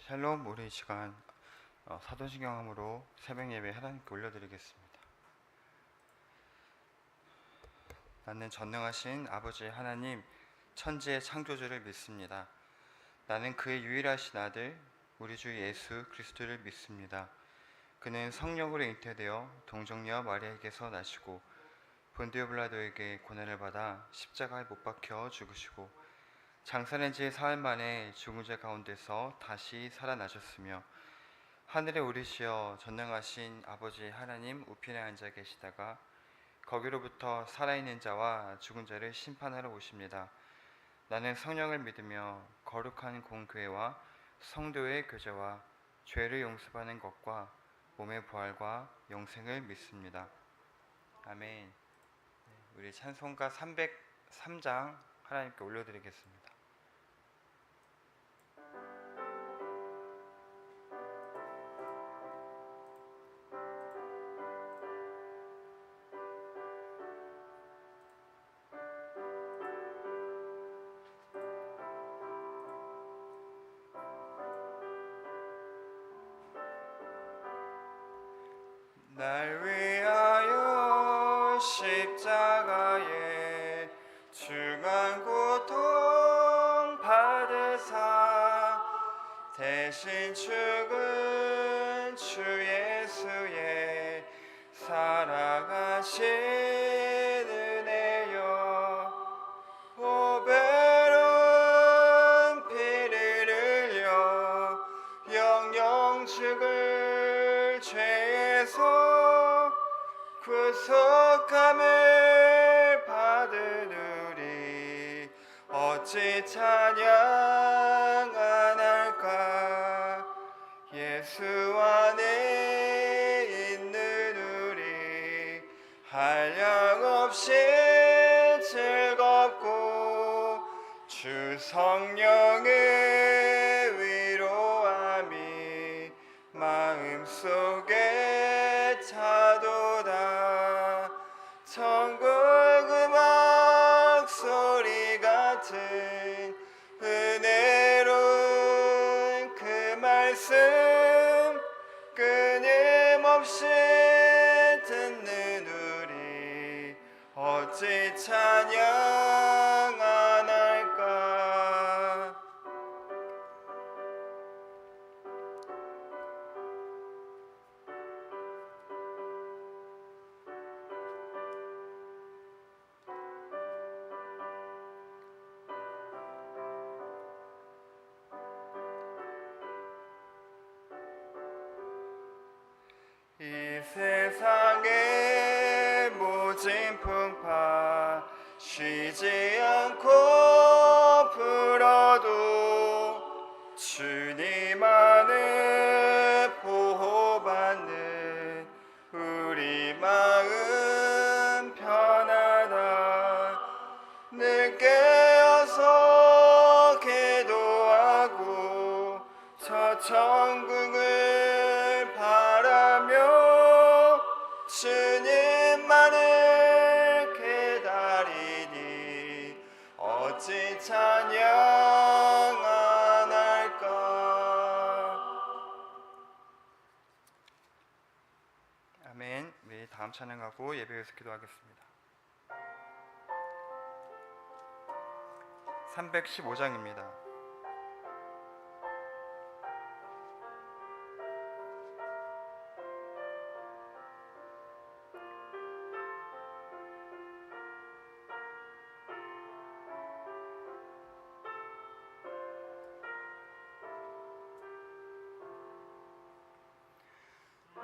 샬롬, 우리 이 시간 사도신경함으로 새벽 예배 하나님께 올려드리겠습니다. 나는 전능하신 아버지 하나님, 천지의 창조주를 믿습니다. 나는 그의 유일하신 아들, 우리 주 예수 그리스도를 믿습니다. 그는 성령으로 잉태되어 동정녀 마리아에게서 나시고 본디오 빌라도에게 고난을 받아 십자가에 못 박혀 죽으시고 장사된 지 사흘 만에 죽은 자 가운데서 다시 살아나셨으며 하늘에 오르시어 전능하신 아버지 하나님 우편에 앉아 계시다가 거기로부터 살아있는 자와 죽은 자를 심판하러 오십니다. 나는 성령을 믿으며 거룩한 공교회와 성도의 교제와 죄를 용서받는 것과 몸의 부활과 영생을 믿습니다. 아멘. 우리 찬송가 303장 하나님께 올려드리겠습니다. 날 위하여 십자가에 중한 고통 받으사 대신 죽은 주 예수의 사랑하신 은혜여 보배로운 피를 흘려 영영 죽을 죄에서 구속함을 받은 우리 어찌 찬양 안 할까. 예수 안에 있는 우리 한량없이 즐겁고 주 성령의 위로함이 마음속에 차도다. 천국 음악 소리 같은 은혜로운 그 말씀 끊임없이 듣는 우리 어찌 찬양 안 할까. 이 세상의 모진 풍파 쉬지 않고 불어도 주님 안에 보호받는 우리 마음 편하다. 늘 깨어서 기도하고 저 천국을 바라며 주님만을 기다리니 어찌 찬양 안 할까. 아멘. 우리 다음 찬양하고 예배에서 기도하겠습니다. 315장입니다.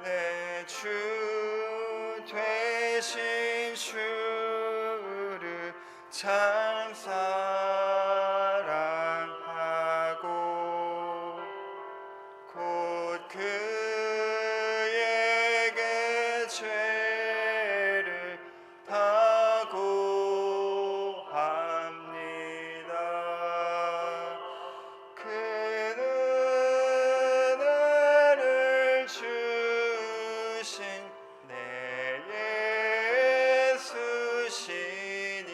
내 주 되신 주를 참 사랑하고 곧 그에게 죄를 다 고합니다. 그 은혜를 주신 내 예수시니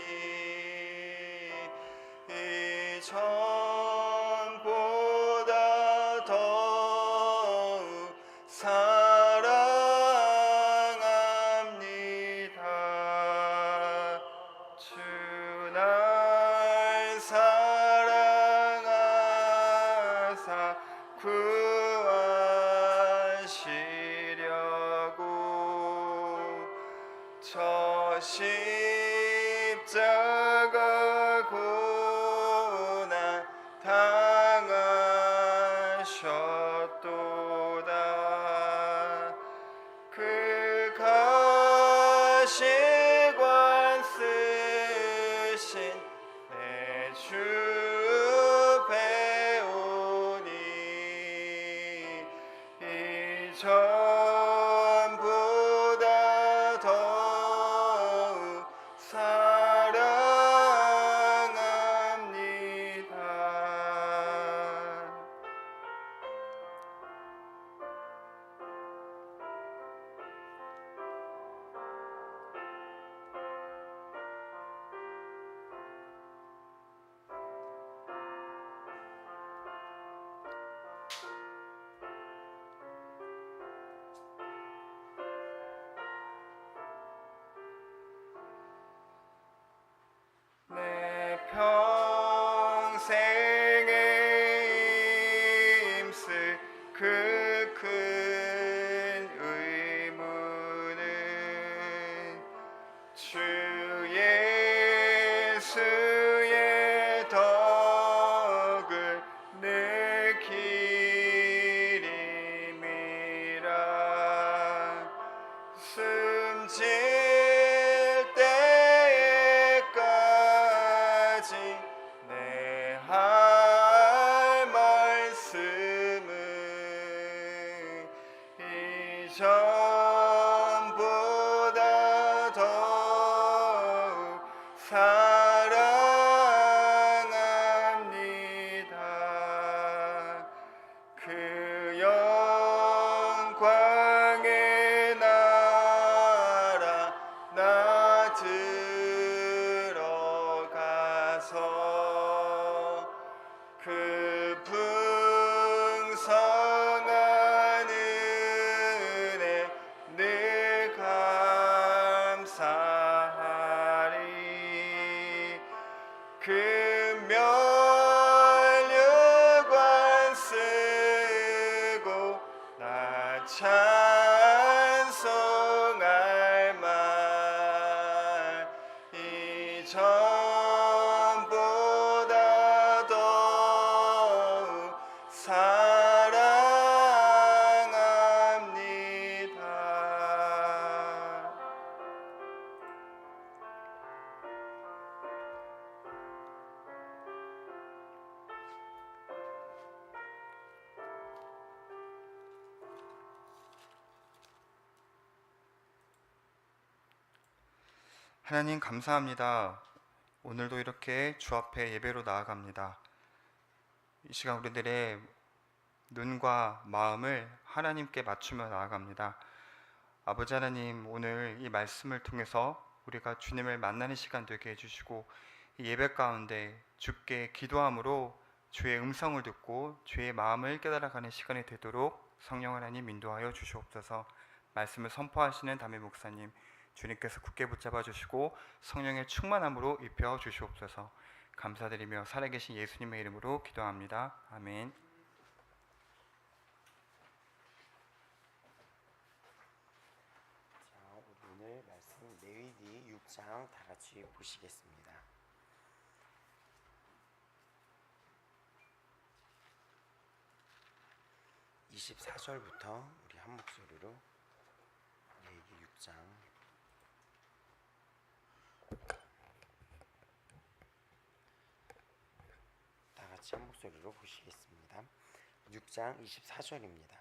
이 전보다 더 십자가 고난 당하셨도다. 그 가시관 쓰신 내 주 배우니 이 전보다 더욱 사랑합니다. 내 평생에 힘쓸 그 큰 의무는 주 예수의 덕을 늘 기림이라. 숨질 때까지 내 할 말씀은 이전보다 더욱 사랑합니다. 그 영광의 나라 나 들어가서 그 풍성한 은혜 늘 감사하리. 그 면류관 쓰고 나 찬송할 말 이전보다 더욱 사랑합니다. 하나님 감사합니다. 오늘도 이렇게 주 앞에 예배로 나아갑니다. 이 시간 우리들의 눈과 마음을 하나님께 맞추며 나아갑니다. 아버지 하나님, 오늘 이 말씀을 통해서 우리가 주님을 만나는 시간 되게 해주시고 이 예배 가운데 주께 기도함으로 주의 음성을 듣고 주의 마음을 깨달아가는 시간이 되도록 성령 하나님 인도하여 주시옵소서. 말씀을 선포하시는 담임 목사님 주님께서 굳게 붙잡아 주시고 성령의 충만함으로 입혀 주시옵소서. 감사드리며 살아계신 예수님의 이름으로 기도합니다. 아멘. 자, 오늘 말씀 레위기 6장 다 같이 보시겠습니다. 24절부터 우리 한 목소리로 레위기 6장 다 같이 한 목소리로 보시겠습니다. 6장 24절입니다.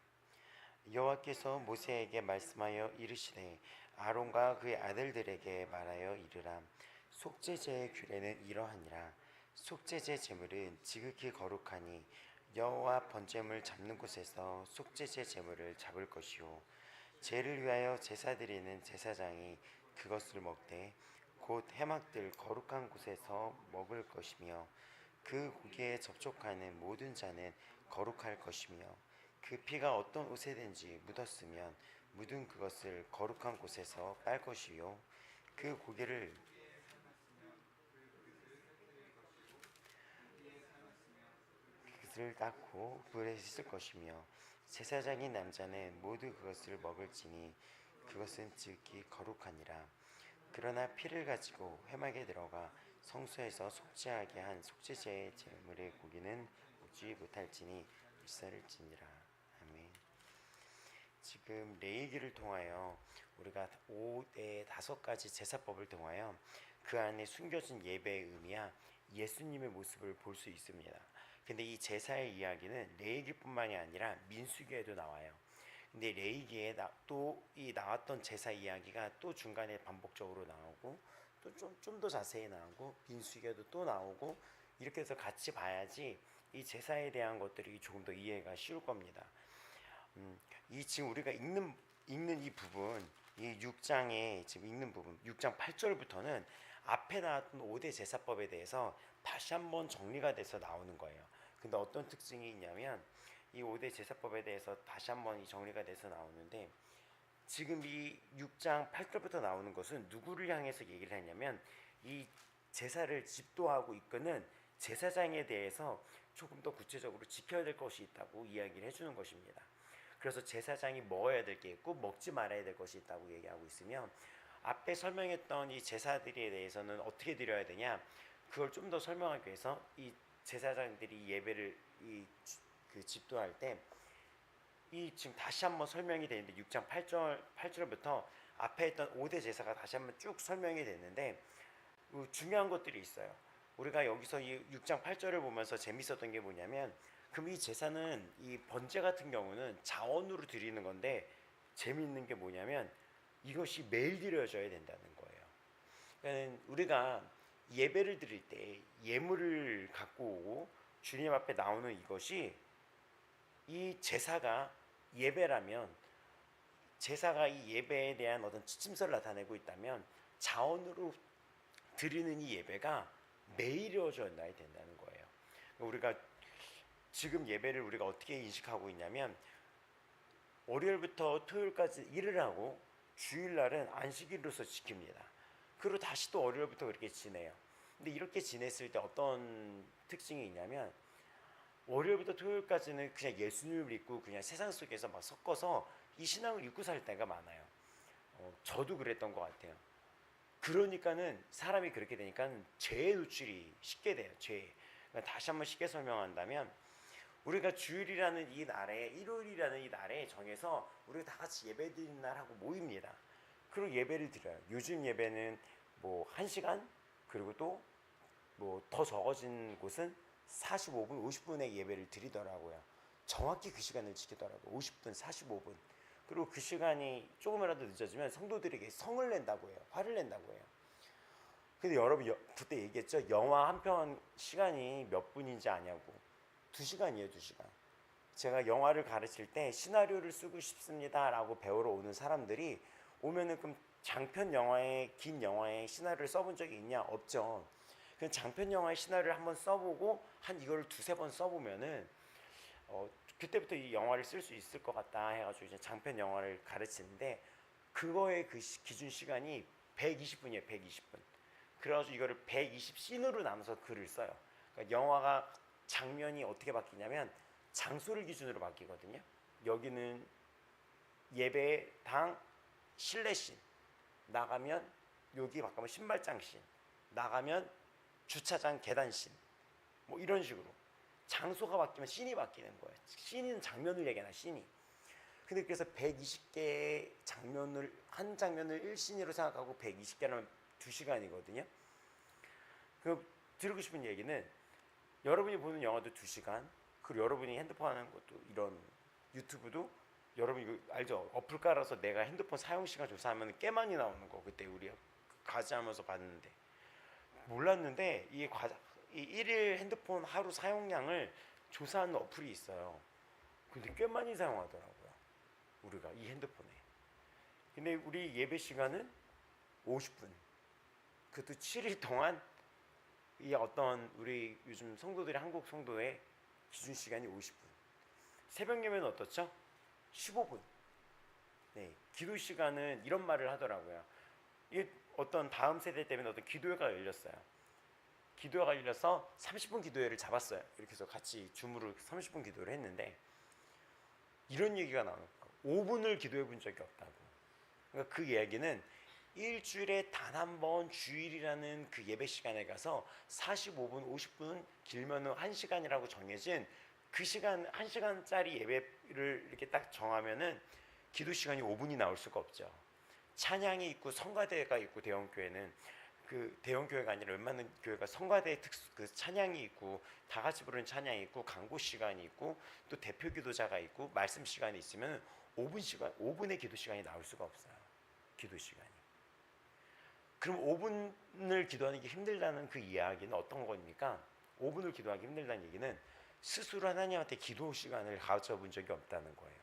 여호와께서 모세에게 말씀하여 이르시되 아론과 그의 아들들에게 말하여 이르라. 속죄제의 규례는 이러하니라. 속죄제 제물은 지극히 거룩하니 여호와 번제물 잡는 곳에서 속죄제 제물을 잡을 것이요 죄를 위하여 제사 드리는 제사장이 그것을 먹되 곧 해막들 거룩한 곳에서 먹을 것이며 그 고기에 접촉하는 모든 자는 거룩할 것이며 그 피가 어떤 옷에든지 묻었으면 묻은 그것을 거룩한 곳에서 빨 것이요 그 고기를 그것을 닦고 불에 씻을 것이며 제사장인 남자는 모두 그것을 먹을지니 그것은 지극히 거룩하니라. 그러나 피를 가지고 회막에 들어가 성소에서 속죄하게 한 속죄제의 제물의 고기는 먹지 못할지니 불살을지니라. 아멘. 지금 레위기를 통하여 우리가 5가지 제사법을 통하여 그 안에 숨겨진 예배의 의미야 예수님의 모습을 볼 수 있습니다. 근데 이 제사의 이야기는 레위기뿐만이 아니라 민수기에도 나와요. 근데 레위기에 또 이 나왔던 제사 이야기가 또 중간에 반복적으로 나오고 또 좀 더 자세히 나오고 민수기에도 또 나오고 이렇게 해서 같이 봐야지 이 제사에 대한 것들이 조금 더 이해가 쉬울 겁니다. 이 지금 우리가 읽는 이 부분, 이 6장에 지금 읽는 부분, 6장 8절부터는 앞에 나왔던 5대 제사법에 대해서 다시 한번 정리가 돼서 나오는 거예요. 근데 어떤 특징이 있냐면 이 5대 제사법에 대해서 다시 한번 이 정리가 돼서 나오는데 지금 이 6장 8절부터 나오는 것은 누구를 향해서 얘기를 하냐면 이 제사를 집도하고 이끄는 제사장에 대해서 조금 더 구체적으로 지켜야 될 것이 있다고 이야기를 해주는 것입니다. 그래서 제사장이 먹어야 될 게 있고 먹지 말아야 될 것이 있다고 얘기하고 있으면 앞에 설명했던 이 제사들에 대해서는 어떻게 드려야 되냐 그걸 좀 더 설명하기 위해서 이 제사장들이 예배를 집도할 때 이 지금 다시 한번 설명이 되는데 6장 8절부터 앞에 했던 5대 제사가 다시 한번 쭉 설명이 됐는데 중요한 것들이 있어요. 우리가 여기서 이 6장 8절을 보면서 재밌었던 게 뭐냐면 그럼 이 제사는 이 번제 같은 경우는 자원으로 드리는 건데 재미있는 게 뭐냐면 이것이 매일 드려져야 된다는 거예요. 그러니까 우리가 예배를 드릴 때 예물을 갖고 오고 주님 앞에 나오는 이것이 이 제사가 예배라면 제사가 이 예배에 대한 어떤 지침서를 나타내고 있다면 자원으로 드리는 이 예배가 매일 이루어져야 된다는 거예요. 우리가 지금 예배를 우리가 어떻게 인식하고 있냐면 월요일부터 토요일까지 일을 하고 주일날은 안식일로서 지킵니다. 그리고 다시 또 월요일부터 그렇게 지내요. 근데 이렇게 지냈을 때 어떤 특징이 있냐면 월요일부터 토요일까지는 그냥 예수님을 믿고 그냥 세상 속에서 막 섞어서 이 신앙을 잊고 살 때가 많아요. 저도 그랬던 것 같아요. 그러니까는 사람이 그렇게 되니까 죄에 노출이 쉽게 돼요. 죄. 그러니까 다시 한번 쉽게 설명한다면 우리가 주일이라는 이 날에 일요일이라는 이 날에 정해서 우리가 다 같이 예배 드리는 날 하고 모입니다. 그리고 예배를 드려요. 요즘 예배는 뭐 1시간 그리고 또 뭐 더 적어진 곳은 45분, 50분의 예배를 드리더라고요. 정확히 그 시간을 지키더라고요. 50분, 45분. 그리고 그 시간이 조금이라도 늦어지면 성도들에게 성을 낸다고 해요. 화를 낸다고 해요. 근데 여러분 그때 얘기했죠. 영화 한 편 시간이 몇 분인지 아냐고. 2시간이에요, 2시간. 제가 영화를 가르칠 때 시나리오를 쓰고 싶습니다 라고 배우러 오는 사람들이 오면은 그럼 장편 영화에 긴 영화에 시나리오를 써본 적이 있냐? 없죠. 그냥 장편 영화의 시나리오를 한번 써보고 한 이걸 2-3번 써보면은 그때부터 이 영화를 쓸 수 있을 것 같다 해가지고 이제 장편 영화를 가르치는데 그거의 그 기준 시간이 120분이에요. 120분. 그래가지고 이거를 120씬으로 나눠서 글을 써요. 그러니까 영화가 장면이 어떻게 바뀌냐면 장소를 기준으로 바뀌거든요. 여기는 예배당 실내씬, 나가면 여기 바꾸면 신발장씬, 나가면 주차장 계단씬, 뭐 이런 식으로 장소가 바뀌면 씬이 바뀌는 거예요. 씬은 장면을 얘기하나 씬이. 근데 그래서 120개의 장면을 한 장면을 1씬으로 생각하고 120개라면 2시간이거든요. 그 드리고 싶은 얘기는 여러분이 보는 영화도 2시간, 그리고 여러분이 핸드폰 하는 것도 이런 유튜브도 여러분 이거 알죠? 어플 깔아서 내가 핸드폰 사용 시간 조사하면 꽤 많이 나오는 거. 그때 우리 과제하면서 봤는데 몰랐는데 이 1일 핸드폰 하루 사용량을 조사하는 어플이 있어요. 근데 꽤 많이 사용하더라고요. 우리가 이 핸드폰에. 근데 우리 예배 시간은 50분. 그것도 7일 동안 이 어떤 우리 요즘 성도들이 한국 성도의 기준 시간이 50분. 새벽 예배는 어떻죠? 15분. 네, 기도 시간은 이런 말을 하더라고요. 이게 어떤 다음 세대 때문에 어떤 기도회가 열렸어요. 기도회가 열려서 30분 기도회를 잡았어요. 이렇게 해서 같이 줌으로 30분 기도를 했는데 이런 얘기가 나와요. 5분을 기도해 본 적이 없다고. 그러니까 그 이야기는 일주일에 단 한 번 주일이라는 그 예배 시간에 가서 45분, 50분, 길면은 1시간이라고 정해진 그 시간 1시간짜리 예배를 이렇게 딱 정하면은 기도 시간이 5분이 나올 수가 없죠. 찬양이 있고 성가대가 있고 대형교회는 그 대형교회가 아니라 웬만한 교회가 성가대 특수 그 찬양이 있고 다 같이 부르는 찬양이 있고 강구 시간이 있고 또 대표 기도자가 있고 말씀 시간이 있으면 5분의 기도 시간이 나올 수가 없어요. 기도 시간이. 그럼 5분을 기도하는 게 힘들다는 그 이야기는 어떤 겁니까? 5분을 기도하기 힘들다는 얘기는 스스로 하나님한테 기도 시간을 가져본 적이 없다는 거예요.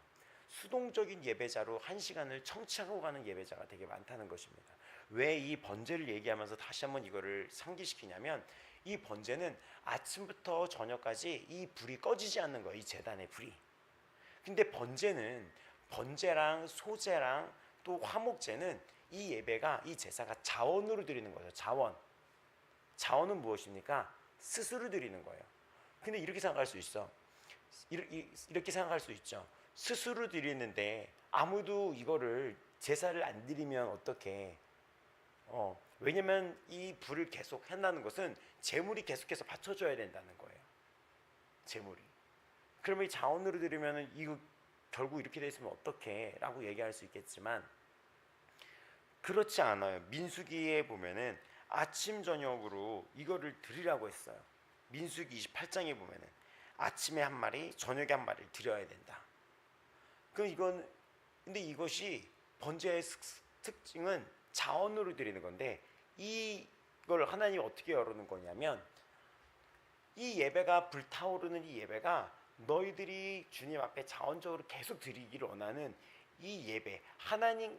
수동적인 예배자로 1시간을 청취하고 가는 예배자가 되게 많다는 것입니다. 왜 이 번제를 얘기하면서 다시 한번 이거를 상기시키냐면 이 번제는 아침부터 저녁까지 이 불이 꺼지지 않는 거예요. 이 제단의 불이. 근데 번제랑 소제랑 또 화목제는 이 예배가 이 제사가 자원으로 드리는 거죠. 자원은 무엇입니까? 스스로 드리는 거예요. 근데 이렇게 생각할 수 있어. 이렇게 생각할 수 있죠. 스스로 드리는데 아무도 이거를 제사를 안 드리면 어떻게? 왜냐면 이 불을 계속 한다는 것은 제물이 계속해서 받쳐줘야 된다는 거예요. 제물이. 그러면 이 자원으로 드리면은 이거 결국 이렇게 돼 있으면 어떡해? 라고 얘기할 수 있겠지만 그렇지 않아요. 민수기에 보면은 아침 저녁으로 이거를 드리라고 했어요. 민수기 28장에 보면은 아침에 한 마리, 저녁에 한 마리를 드려야 된다. 근데 이것이 번제의 특징은 자원으로 드리는 건데 이걸 하나님이 어떻게 열어놓은 거냐면 이 예배가 불타오르는 이 예배가 너희들이 주님 앞에 자원적으로 계속 드리기를 원하는 이 예배, 하나님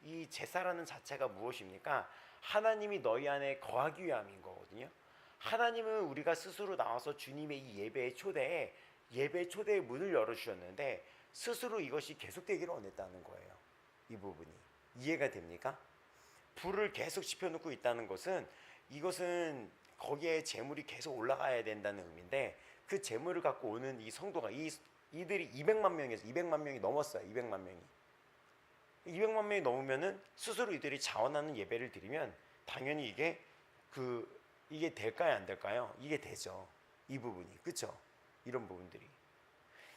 이 제사라는 자체가 무엇입니까? 하나님이 너희 안에 거하기 위함인 거거든요. 하나님은 우리가 스스로 나와서 주님의 이 예배의 초대의 문을 열어주셨는데 스스로 이것이 계속되기를 원했다는 거예요. 이 부분이 이해가 됩니까? 불을 계속 지펴놓고 있다는 것은 이것은 거기에 재물이 계속 올라가야 된다는 의미인데 그 재물을 갖고 오는 이 성도가 이들이 200만 명이 넘었어요. 200만 명이 넘으면은 스스로 이들이 자원하는 예배를 드리면 당연히 이게 될까요, 안 될까요? 이게 되죠. 이 부분이. 그렇죠? 이런 부분들이.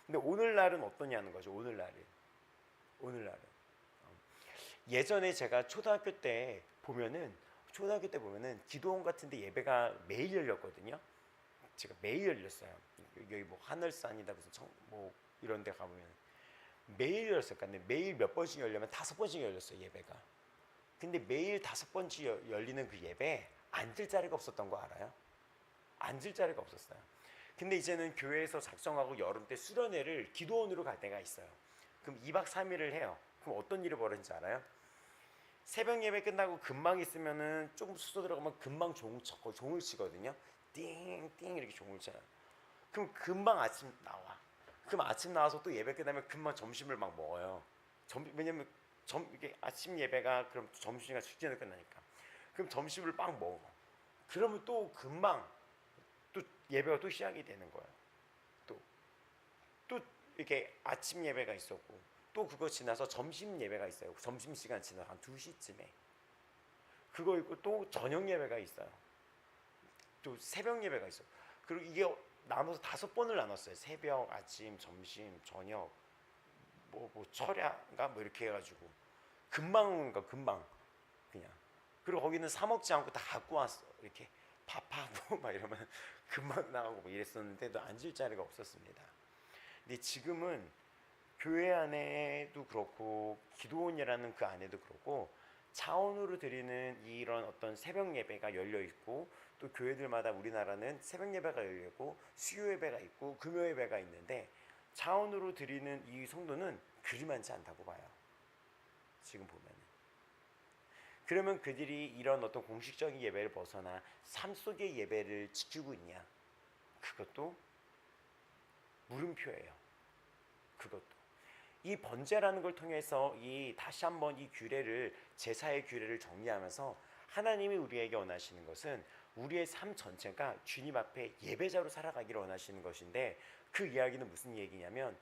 근데 오늘날은 어떠냐는 거죠. 오늘날은 예전에 제가 초등학교 때 보면은 기도원 같은데 예배가 매일 열렸거든요. 제가 매일 열렸어요. 여기 뭐 하늘산이다 무슨 뭐 이런 데 가보면 매일 열렸어요. 근데 매일 몇 번씩 열려면 5번씩 열렸어요, 예배가. 근데 매일 5번씩 열리는 그 예배 앉을 자리가 없었던 거 알아요? 앉을 자리가 없었어요. 근데 이제는 교회에서 작정하고 여름 때 수련회를 기도원으로 갈 때가 있어요. 그럼 2박 3일을 해요. 그럼 어떤 일이 벌어지는지 알아요? 새벽 예배 끝나고 금방 있으면은 조금 숙소 들어가면 금방 종을 치거든요. 띵띵 이렇게 종을 쳐요. 그럼 금방 아침 나와. 그럼 아침 나와서 또 예배 끝나면 금방 점심을 막 먹어요. 왜냐면 이게 아침 예배가 그럼 점심시간 직전에 끝나니까. 그럼 점심을 막 먹어. 그러면 또 금방 또 예배가 또 시작이 되는 거예요. 또 이렇게 아침 예배가 있었고 또 그거 지나서 점심 예배가 있어요. 점심시간 지나서 한 2시쯤에 그거 있고 또 저녁 예배가 있어요. 또 새벽 예배가 있어요. 그리고 이게 나눠서 5번을 나눴어요. 새벽, 아침, 점심, 저녁 뭐 철야가 뭐 이렇게 해가지고 금방 그냥. 그리고 거기는 사 먹지 않고 다 갖고 왔어. 이렇게 밥하고 막 이러면 금방 나가고 뭐 이랬었는데 또 앉을 자리가 없었습니다. 근데 지금은 교회 안에도 그렇고 기도원이라는 그 안에도 그렇고 차원으로 드리는 이런 어떤 새벽 예배가 열려 있고 또 교회들마다 우리나라는 새벽 예배가 열려 있고 수요 예배가 있고 금요 예배가 있는데 차원으로 드리는 이 성도는 그리 많지 않다고 봐요. 지금 보면은. 그러면 그들이 이런 어떤 공식적인 예배를 벗어나 삶 속의 예배를 지키고 있냐? 그것도 물음표예요. 그것도. 이 번제라는 걸 통해서 다시 한번 이 규례를 제사의 규례를 정리하면서 하나님이 우리에게 원하시는 것은 우리의 삶 전체가 주님 앞에 예배자로 살아가기를 원하시는 것인데 그 이야기는 무슨 얘기냐면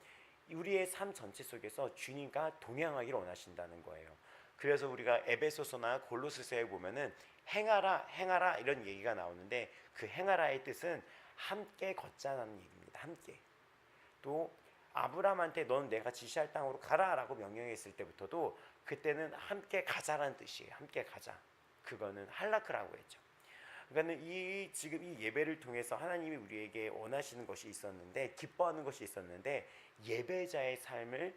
우리의 삶 전체 속에서 주님과 동행하기를 원하신다는 거예요. 그래서 우리가 에베소서나 골로새서에 보면은 행하라 행하라 이런 얘기가 나오는데 그 행하라의 뜻은 함께 걷자는 얘기입니다. 함께. 또 아브라함한테 넌 내가 지시할 땅으로 가라라고 명령했을 때부터도 그때는 함께 가자라는 뜻이에요. 함께 가자. 그거는 할라크라고 했죠. 그러니까 이 지금 이 예배를 통해서 하나님이 우리에게 원하시는 것이 있었는데, 기뻐하는 것이 있었는데, 예배자의 삶을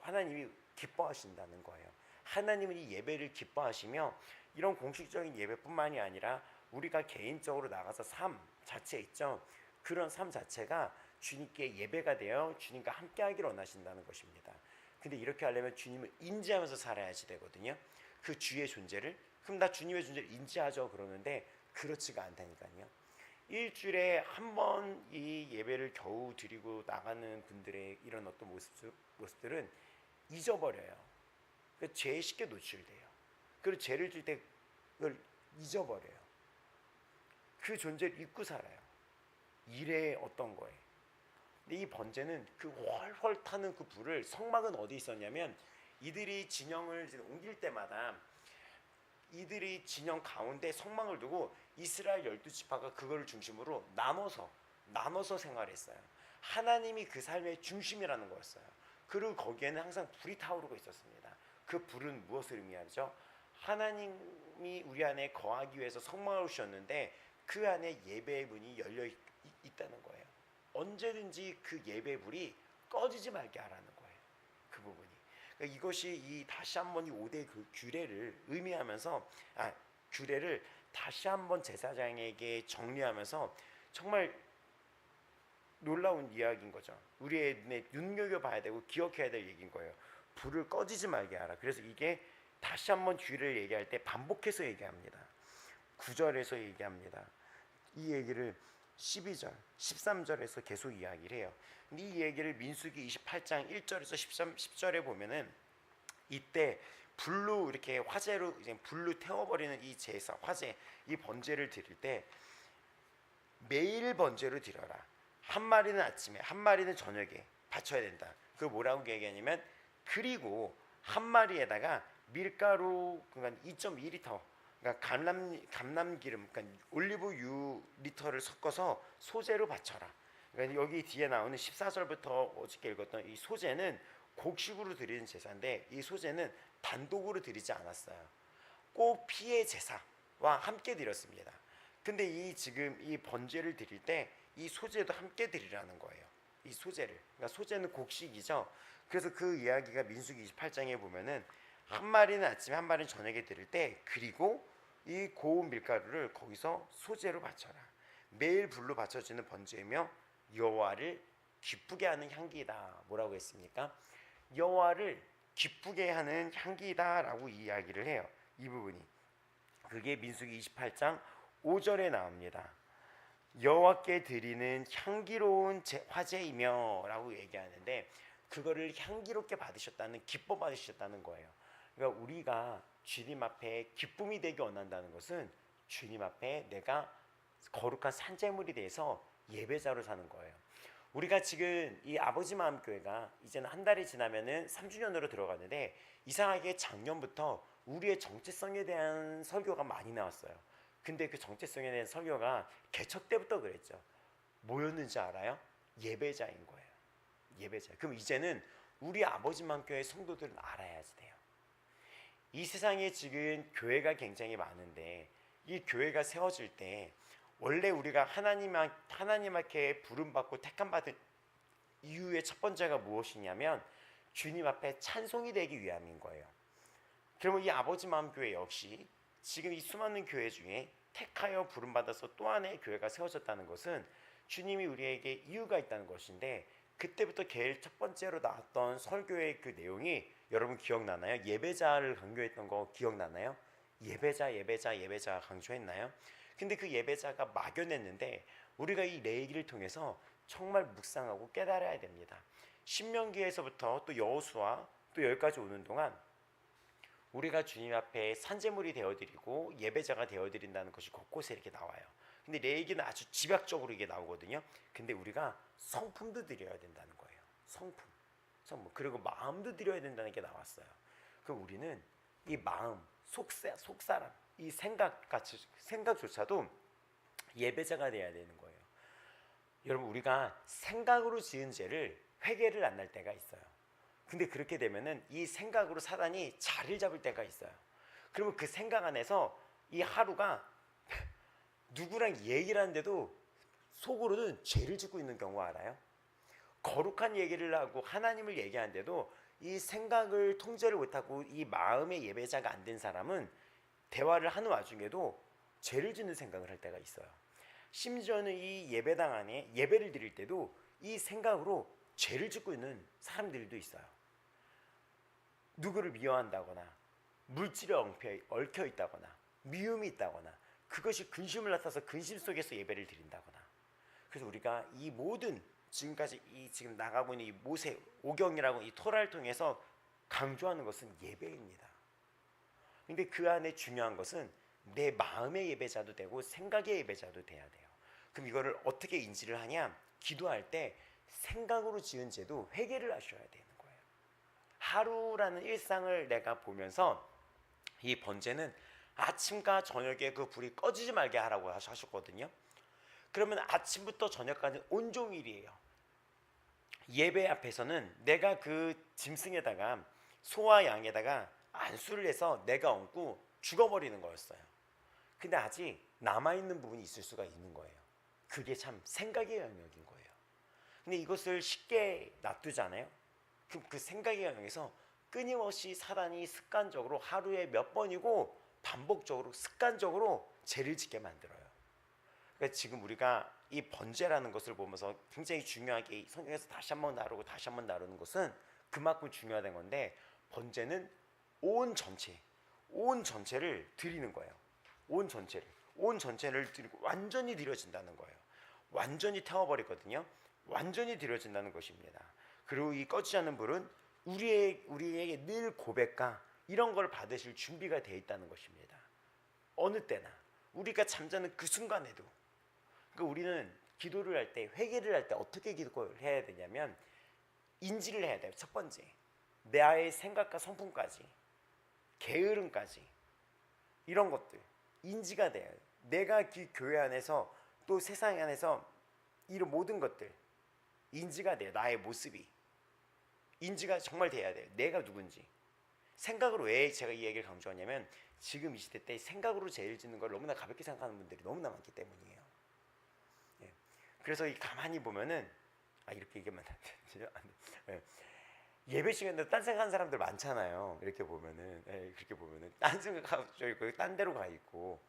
하나님이 기뻐하신다는 거예요. 하나님은 이 예배를 기뻐하시며 이런 공식적인 예배뿐만이 아니라 우리가 개인적으로 나가서 삶 자체 있죠. 그런 삶 자체가 주님께 예배가 되어 주님과 함께하기를 원하신다는 것입니다. 근데 이렇게 하려면 주님을 인지하면서 살아야지 되거든요. 그 주의 존재를. 그럼 나 주님의 존재를 인지하죠 그러는데 그렇지가 않다니까요. 일주일에 한 번 이 예배를 겨우 드리고 나가는 분들의 이런 어떤 모습들은 잊어버려요. 그러니까 죄에 쉽게 노출돼요. 그리고 죄를 질 때 그걸 잊어버려요. 그 존재를 잊고 살아요. 일에 어떤 거에. 근데 이 번제는 그 훨훨 타는 그 불을, 성막은 어디 있었냐면 이들이 진영을 옮길 때마다 이들이 진영 가운데 성막을 두고 이스라엘 12지파가 그걸 중심으로 나눠서 생활했어요. 하나님이 그 삶의 중심이라는 거였어요. 그리고 거기에는 항상 불이 타오르고 있었습니다. 그 불은 무엇을 의미하죠? 하나님이 우리 안에 거하기 위해서 성막을 주셨는데 그 안에 예배의 문이 열려 있다는 거예요. 언제든지 그 예배 불이 꺼지지 말게 하라는 거예요. 그 부분이. 그러니까 이것이 이 다시 한번 이 5대 그 규례를 의미하면서 규례를 다시 한번 제사장에게 정리하면서 정말 놀라운 이야기인 거죠. 우리의 눈에 눈여겨봐야 되고 기억해야 될 얘기인 거예요. 불을 꺼지지 말게 하라. 그래서 이게 다시 한번 규례를 얘기할 때 반복해서 얘기합니다. 9절에서 얘기합니다. 이 얘기를 12절, 13절에서 계속 이야기를 해요. 근데 이 얘기를 민수기 28장 1절에서 10절에 보면은 이때 불로 이렇게 화재로 이제 불로 태워버리는 이 제사, 화재, 이 번제를 드릴 때 매일 번제로 드려라. 한 마리는 아침에, 한 마리는 저녁에 바쳐야 된다. 그걸 뭐라고 얘기하냐면 그리고 한 마리에다가 밀가루 그러니까 2.2리터 그러니까 감람기름 그러니까 올리브유 리터를 섞어서 소재로 바쳐라. 그러니까 여기 뒤에 나오는 14절부터 어저께 읽었던 이 소재는 곡식으로 드리는 제사인데 이 소재는 단독으로 드리지 않았어요. 꼭 피의 제사와 함께 드렸습니다. 근데 이 지금 이 번제를 드릴 때 이 소재도 함께 드리라는 거예요. 이 소재를. 그러니까 소재는 곡식이죠. 그래서 그 이야기가 민수기 28장에 보면은 한 마리는 아침에 한 마리는 저녁에 드릴 때 그리고 이 고운 밀가루를 거기서 소재로 바쳐라. 매일 불로 바쳐지는 번제이며 여호와를 기쁘게 하는 향기이다. 뭐라고 했습니까? 여호와를 기쁘게 하는 향기이다라고 이야기를 해요. 이 부분이. 그게 민수기 28장 5절에 나옵니다. 여호와께 드리는 향기로운 화제이며 라고 얘기하는데 그거를 향기롭게 받으셨다는, 기뻐 받으셨다는 거예요. 그러니까 우리가 주님 앞에 기쁨이 되기 원한다는 것은 주님 앞에 내가 거룩한 산재물이 돼서 예배자로 사는 거예요. 우리가 지금 이 아버지 마음 교회가 이제는 한 달이 지나면은 3주년으로 들어가는데 이상하게 작년부터 우리의 정체성에 대한 설교가 많이 나왔어요. 근데 그 정체성에 대한 설교가 개척 때부터 그랬죠. 뭐였는지 알아요? 예배자인 거예요. 예배자. 그럼 이제는 우리 아버지 마음 교회 성도들은 알아야지 돼요. 이 세상에 지금 교회가 굉장히 많은데 이 교회가 세워질 때 원래 우리가 하나님께 부름받고 택함받은 이유의 첫 번째가 무엇이냐면 주님 앞에 찬송이 되기 위함인 거예요. 그러면 이 아버지 마음 교회 역시 지금 이 수많은 교회 중에 택하여 부름받아서 또 하나의 교회가 세워졌다는 것은 주님이 우리에게 이유가 있다는 것인데 그때부터 제일 첫 번째로 나왔던 설교의 그 내용이 여러분 기억나나요? 예배자를 강조했던 거 기억나나요? 예배자 강조했나요? 근데 그 예배자가 막연했는데 우리가 이 레위기를 통해서 정말 묵상하고 깨달아야 됩니다. 신명기에서부터 또 여호수아 또 여기까지 오는 동안 우리가 주님 앞에 산제물이 되어드리고 예배자가 되어드린다는 것이 곳곳에 이렇게 나와요. 근데 레위기는 아주 집약적으로 이게 나오거든요. 근데 우리가 성품도 드려야 된다는 거예요. 성품. 그리고 마음도 드려야 된다는 게 나왔어요. 그럼 우리는 이 마음, 속사람, 이 생각조차도 예배자가 돼야 되는 거예요. 여러분, 우리가 생각으로 지은 죄를 회개를 안 할 때가 있어요. 근데 그렇게 되면은 이 생각으로 사단이 자리를 잡을 때가 있어요. 그러면 그 생각 안에서 이 하루가 누구랑 얘기를 하는데도 속으로는 죄를 짓고 있는 경우 알아요? 거룩한 얘기를 하고 하나님을 얘기하는데도 이 생각을 통제를 못하고 이 마음의 예배자가 안 된 사람은 대화를 하는 와중에도 죄를 짓는 생각을 할 때가 있어요. 심지어는 이 예배당 안에 예배를 드릴 때도 이 생각으로 죄를 짓고 있는 사람들도 있어요. 누구를 미워한다거나 물질에 얽혀 있다거나 미움이 있다거나 그것이 근심을 나타나서 근심 속에서 예배를 드린다거나. 그래서 우리가 이 모든 지금까지 지금 나가고 있는 이 모세 오경이라고 이 토라를 통해서 강조하는 것은 예배입니다. 근데 그 안에 중요한 것은 내 마음의 예배자도 되고 생각의 예배자도 돼야 돼요. 그럼 이거를 어떻게 인지를 하냐? 기도할 때 생각으로 지은 죄도 회개를 하셔야 되는 거예요. 하루라는 일상을 내가 보면서 이 번제는 아침과 저녁에 그 불이 꺼지지 말게 하라고 하셨거든요. 그러면 아침부터 저녁까지 온종일이에요. 예배 앞에서는 내가 그 짐승에다가 소와 양에다가 안수를 해서 내가 얹고 죽어버리는 거였어요. 근데 아직 남아있는 부분이 있을 수가 있는 거예요. 그게 참 생각의 영역인 거예요. 근데 이것을 쉽게 놔두잖아요. 그럼 그 생각의 영역에서 끊임없이 사단이 습관적으로 하루에 몇 번이고 반복적으로 습관적으로 죄를 짓게 만들어요. 그러니까 지금 우리가 이 번제라는 것을 보면서 굉장히 중요하게 성경에서 다시 한번 다루고 다시 한번 다루는 것은 그만큼 중요한 건데, 번제는 온 전체를 드리는 거예요. 온 전체를 드리고 완전히 드려진다는 거예요. 완전히 태워버리거든요. 완전히 드려진다는 것입니다. 그리고 이 꺼지지 않는 불은 우리에게 늘 고백과 이런 걸 받으실 준비가 되어 있다는 것입니다. 어느 때나 우리가 잠자는 그 순간에도. 그러니까 우리는 기도를 할 때, 회개를 할 때 어떻게 기도를 해야 되냐면 인지를 해야 돼요. 첫 번째, 나의 생각과 성품까지, 게으름까지, 이런 것들 인지가 돼요. 내가 교회 안에서 또 세상 안에서 이런 모든 것들 인지가 돼요. 나의 모습이 인지가 정말 돼야 돼요. 내가 누군지. 생각으로 왜 제가 이 얘기를 강조하냐면 지금 이 시대 때 생각으로 죄를 짓는 걸 너무나 가볍게 생각하는 분들이 너무나 많기 때문이에요. 예. 그래서 이 가만히 보면은 이렇게 얘기하면 안 되죠. 예. 예배 시간에 딴 생각하는 사람들 많잖아요. 이렇게 보면은, 그렇게 보면은 딴 생각하고 있고 딴 데로 가 있고.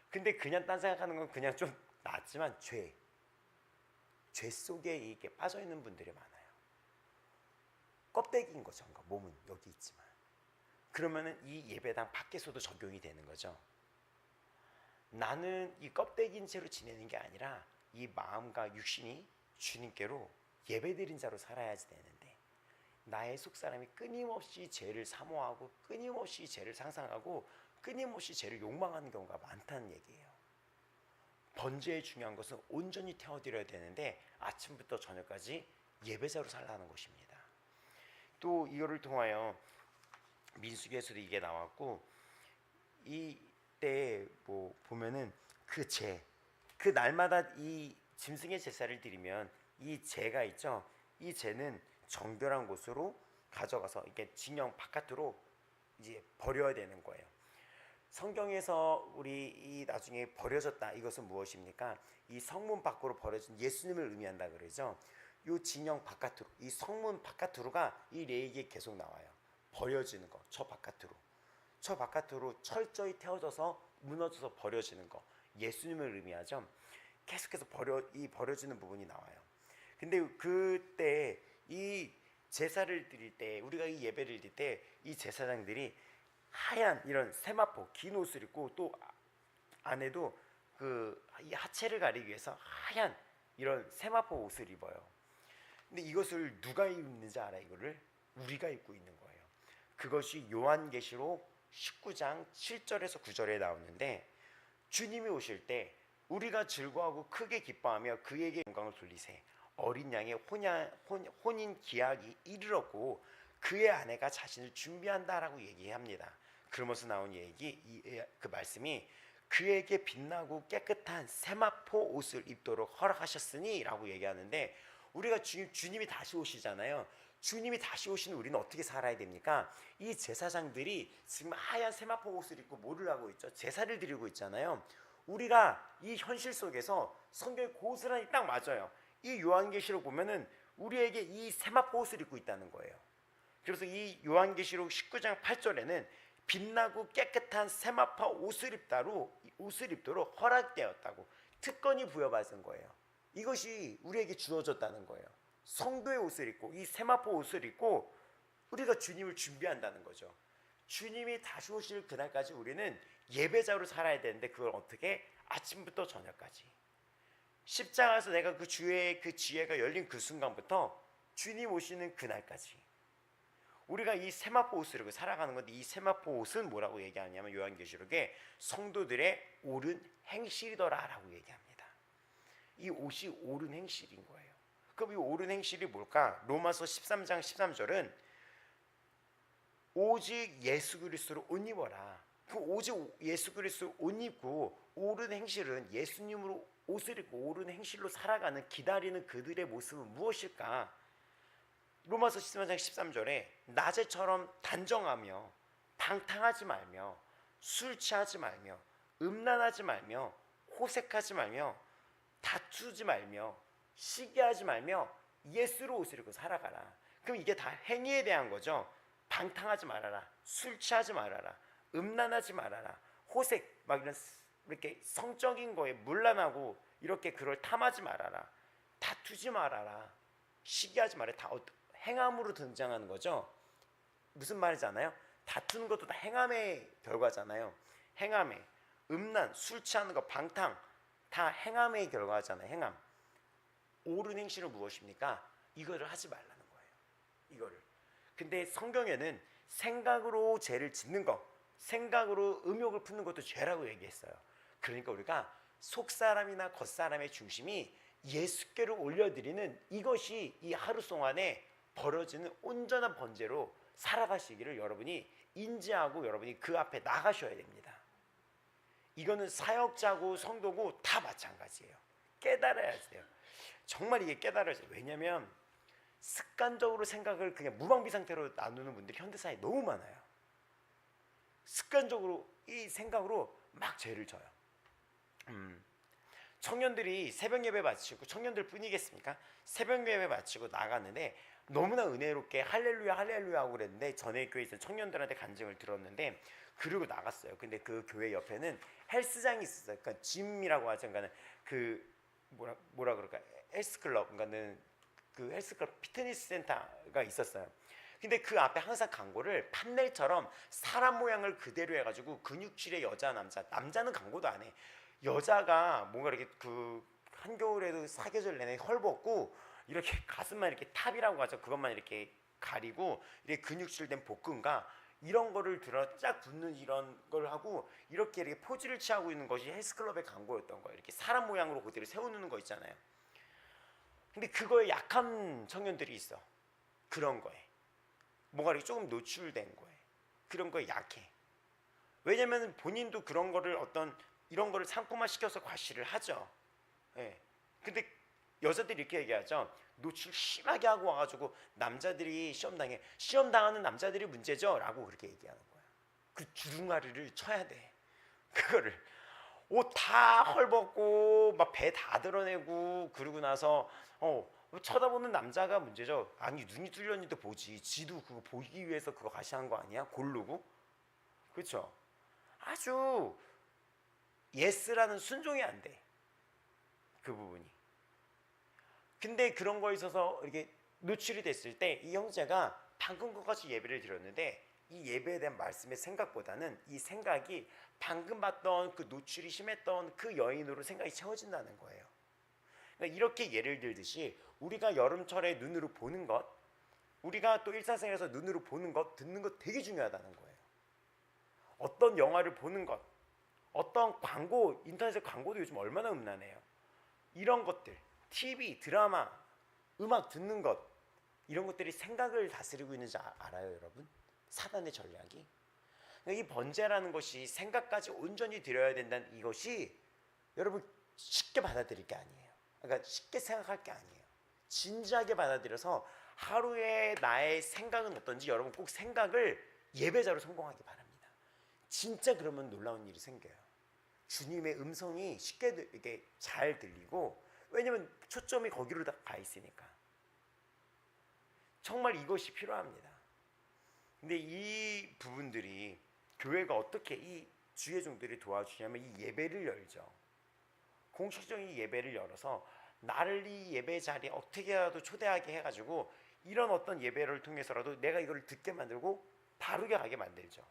근데 그냥 딴 생각하는 건 그냥 좀 낫지만 죄 속에 이게 빠져 있는 분들이 많아요. 껍데기인 거죠. 그러니까 몸은 여기 있지만. 그러면은 이 예배당 밖에서도 적용이 되는 거죠. 나는 이 껍데기인 채로 지내는 게 아니라 이 마음과 육신이 주님께로 예배드린 자로 살아야지 되는데, 나의 속사람이 끊임없이 죄를 사모하고 끊임없이 죄를 상상하고 끊임없이 죄를 욕망하는 경우가 많다는 얘기예요. 번제의 중요한 것은 온전히 태워드려야 되는데 아침부터 저녁까지 예배자로 살라는 것입니다. 또 이거를 통하여 민수기에서도 이게 나왔고, 이때 뭐 보면은 그 날마다 이 짐승의 제사를 드리면 이 제가 있죠. 이 제는 정결한 곳으로 가져가서 이렇게 진영 바깥으로 이제 버려야 되는 거예요. 성경에서 우리 이 나중에 버려졌다, 이것은 무엇입니까? 이 성문 밖으로 버려진 예수님을 의미한다 그러죠. 이 진영 바깥으로, 이 성문 바깥으로가 이 레위기에 계속 나와요. 버려지는 거, 저 바깥으로 철저히 태워져서 무너져서 버려지는 거, 예수님을 의미하죠. 계속해서 버려지는 부분이 나와요. 근데 그때 이 제사를 드릴 때, 우리가 이 예배를 드릴 때 이 제사장들이 하얀 이런 세마포 긴 옷을 입고, 또 안에도 이 하체를 가리기 위해서 하얀 이런 세마포 옷을 입어요. 근데 이것을 누가 입는지 알아? 이거를 우리가 입고 있는 거예요. 그것이 요한계시록 19장 7절에서 9절에 나오는데, 주님이 오실 때 우리가 즐거워하고 크게 기뻐하며 그에게 영광을 돌리세. 어린 양의 혼인 기약이 이르렀고 그의 아내가 자신을 준비한다라고 얘기합니다. 그러면서 나온 그 말씀이 그에게 빛나고 깨끗한 세마포 옷을 입도록 허락하셨으니 라고 얘기하는데, 우리가 주님이 다시 오시잖아요. 주님이 다시 오시는 우리는 어떻게 살아야 됩니까? 이 제사장들이 지금 하얀 세마포 옷을 입고 뭐를 하고 있죠? 제사를 드리고 있잖아요. 우리가 이 현실 속에서 성경이 고스란히 딱 맞아요. 이 요한계시록 보면은 우리에게 이 세마포 옷을 입고 있다는 거예요. 그래서 이 요한계시록 19장 8절에는 빛나고 깨끗한 세마포 옷을 입도록 허락되었다고 특권이 부여받은 거예요. 이것이 우리에게 주어졌다는 거예요. 성도의 옷을 입고 이 세마포 옷을 입고 우리가 주님을 준비한다는 거죠. 주님이 다시 오실 그날까지 우리는 예배자로 살아야 되는데, 그걸 어떻게? 아침부터 저녁까지. 십자가에서 내가 그 주의 그 지혜가 열린 그 순간부터 주님 오시는 그날까지 우리가 이 세마포 옷을 입고 살아가는 건데, 이 세마포 옷은 뭐라고 얘기하냐면 요한계시록에 성도들의 옳은 행실이더라라고 얘기합니다. 이 옷이 옳은 행실인 거예요. 그럼 이 옳은 행실이 뭘까? 로마서 13장 13절은 오직 예수 그리스도로 옷 입어라. 그 오직 예수 그리스도 옷 입고 옳은 행실은 예수님으로 옷을 입고 옳은 행실로 살아가는 기다리는 그들의 모습은 무엇일까? 로마서 13장 13절에 낮에처럼 단정하며 방탕하지 말며 술 취하지 말며 음란하지 말며 호색하지 말며 다투지 말며 시기하지 말며 예수로 옷을 입고 살아가라. 그럼 이게 다 행위에 대한 거죠. 방탕하지 말아라, 술 취하지 말아라, 음란하지 말아라, 호색 막 이렇게 성적인 거에 문란하고 이렇게 그걸 탐하지 말아라, 다투지 말아라, 시기하지 말아라. 다 행함으로 등장하는 거죠. 무슨 말이잖아요? 다투는 것도 다 행함의 결과잖아요. 행함의 음란, 술 취하는 거, 방탕 다 행함의 결과잖아요. 행함. 옳은 행실은 무엇입니까? 이거를 하지 말라는 거예요. 이거를. 근데 성경에는 생각으로 죄를 짓는 것, 생각으로 음욕을 품는 것도 죄라고 얘기했어요. 그러니까 우리가 속사람이나 겉사람의 중심이 예수께로 올려드리는 이것이 이 하루 동안에 벌어지는 온전한 번제로 살아가시기를 여러분이 인지하고 여러분이 그 앞에 나가셔야 됩니다. 이거는 사역자고 성도고 다 마찬가지예요. 깨달아야 돼요. 정말 이게 깨달아야 돼요. 왜냐하면 습관적으로 생각을 그냥 무방비 상태로 나누는 분들이 현대사회에 너무 많아요. 습관적으로 이 생각으로 막 죄를 져요. 청년들이 새벽 예배 마치고, 청년들 뿐이겠습니까? 새벽 예배 마치고 나갔는데 너무나 은혜롭게 할렐루야 할렐루야 하고 그랬는데, 전에 교회에 있던 청년들한테 간증을 들었는데 그러고 나갔어요. 근데 그 교회 옆에는 헬스장이 있었어요. 그러니까 짐이라고 하죠. 그러니까 그 뭐라 그럴까, 헬스클럽, 그러니까는 그 헬스클럽 피트니스 센터가 있었어요. 근데 그 앞에 항상 광고를 판넬처럼 사람 모양을 그대로 해가지고 근육질의 여자 남자는 광고도 안 해. 여자가 뭔가 이렇게 그 한겨울에도 사계절 내내 헐벗고 이렇게 가슴만 이렇게 탑이라고 하죠. 그것만 이렇게 가리고 이렇게 근육질된 복근과 이런 거를 들어 쫙 붙는 이런 걸 하고 이렇게 포즈를 취하고 있는 것이 헬스클럽의 광고였던 거예요. 이렇게 사람 모양으로 그대로 세워놓는 거 있잖아요. 근데 그거에 약한 청년들이 있어. 그런 거에 뭔가 이렇게 조금 노출된 거에, 그런 거에 약해. 왜냐면 본인도 그런 거를 이런 거를 상품화 시켜서 과시를 하죠. 예. 근데 여자들이 이렇게 얘기하죠. 노출 심하게 하고 와가지고 남자들이 시험 당하는 남자들이 문제죠 라고 그렇게 얘기하는 거야. 그 주둥아리를 쳐야 돼. 그거를 옷 다 헐벗고 막 배 다 드러내고 그러고 나서 쳐다보는 남자가 문제죠. 아니 눈이 뚫렸는데 보지, 지도 그거 보기 위해서 그거 과시한 거 아니야? 고르고. 그렇죠. 아주 예스라는 순종이 안 돼, 그 부분이. 근데 그런 거에 있어서 이렇게 노출이 됐을 때 이 형제가 방금 것까지 예배를 드렸는데 이 예배에 대한 말씀의 생각보다는 이 생각이 방금 봤던 그 노출이 심했던 그 여인으로 생각이 채워진다는 거예요. 그러니까 이렇게 예를 들듯이 우리가 여름철에 눈으로 보는 것, 우리가 또 일상생활에서 눈으로 보는 것, 듣는 것 되게 중요하다는 거예요. 어떤 영화를 보는 것, 어떤 광고, 인터넷에 광고도 요즘 얼마나 음란해요. 이런 것들, TV, 드라마, 음악 듣는 것, 이런 것들이 생각을 다스리고 있는지 알아요, 여러분? 사단의 전략이. 이 번제라는 것이 생각까지 온전히 드려야 된다는 이것이 여러분 쉽게 받아들일 게 아니에요. 그러니까 쉽게 생각할 게 아니에요. 진지하게 받아들여서 하루에 나의 생각은 어떤지 여러분 꼭 생각을 예배자로 성공하기 바랍니다. 진짜 그러면 놀라운 일이 생겨요. 주님의 음성이 쉽게 이렇게 잘 들리고, 왜냐면 초점이 거기로 다 가 있으니까. 정말 이것이 필요합니다. 근데 이 부분들이 교회가 어떻게 이 주의 종들이 도와주냐면 이 예배를 열죠. 공식적인 예배를 열어서 나를 이 예배 자리에 어떻게라도 초대하게 해가지고 이런 어떤 예배를 통해서라도 내가 이걸 듣게 만들고 바르게 가게 만들죠.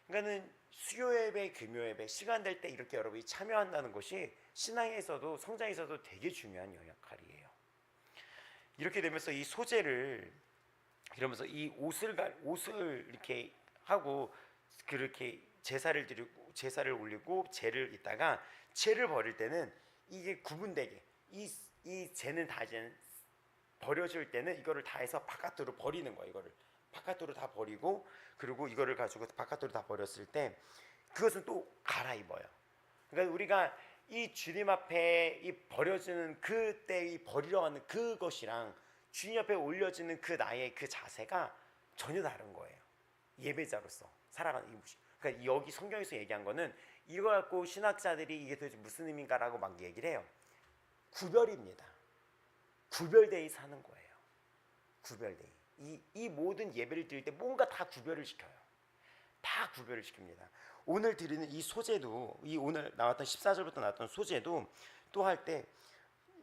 그러니까는 수요 예배, 금요 예배 시간 될 때 이렇게 여러분이 참여한다는 것이 신앙에서도 성장에서도 되게 중요한 역할이에요. 이렇게 되면서 이 소재를 이러면서 이 옷을 이렇게 하고 그렇게 제사를 드리고 제사를 올리고 제를 있다가 제를 버릴 때는 이게 구분되게 이 제는 다 이제 버려질 때는 이거를 다 해서 바깥으로 버리는 거예요. 이거를 바깥으로 다 버리고, 그리고 이거를 가지고 바깥으로 다 버렸을 때 그것은 또 갈아입어요. 그러니까 우리가 이 주님 앞에 이 버려지는 그때 이 버리러 하는 그것이랑 주님 앞에 올려지는 그 나의 그 자세가 전혀 다른 거예요. 예배자로서 살아가는 이 모습. 그러니까 여기 성경에서 얘기한 거는 이거 갖고 신학자들이 이게 도대체 무슨 의미인가라고 막 얘기를 해요. 구별입니다. 구별되이 사는 거예요. 구별되이. 이 모든 예배를 드릴 때 뭔가 다 구별을 시켜요. 다 구별을 시킵니다. 오늘 드리는 이 소제도, 이 오늘 나왔던 14절부터 나왔던 소제도 또 할 때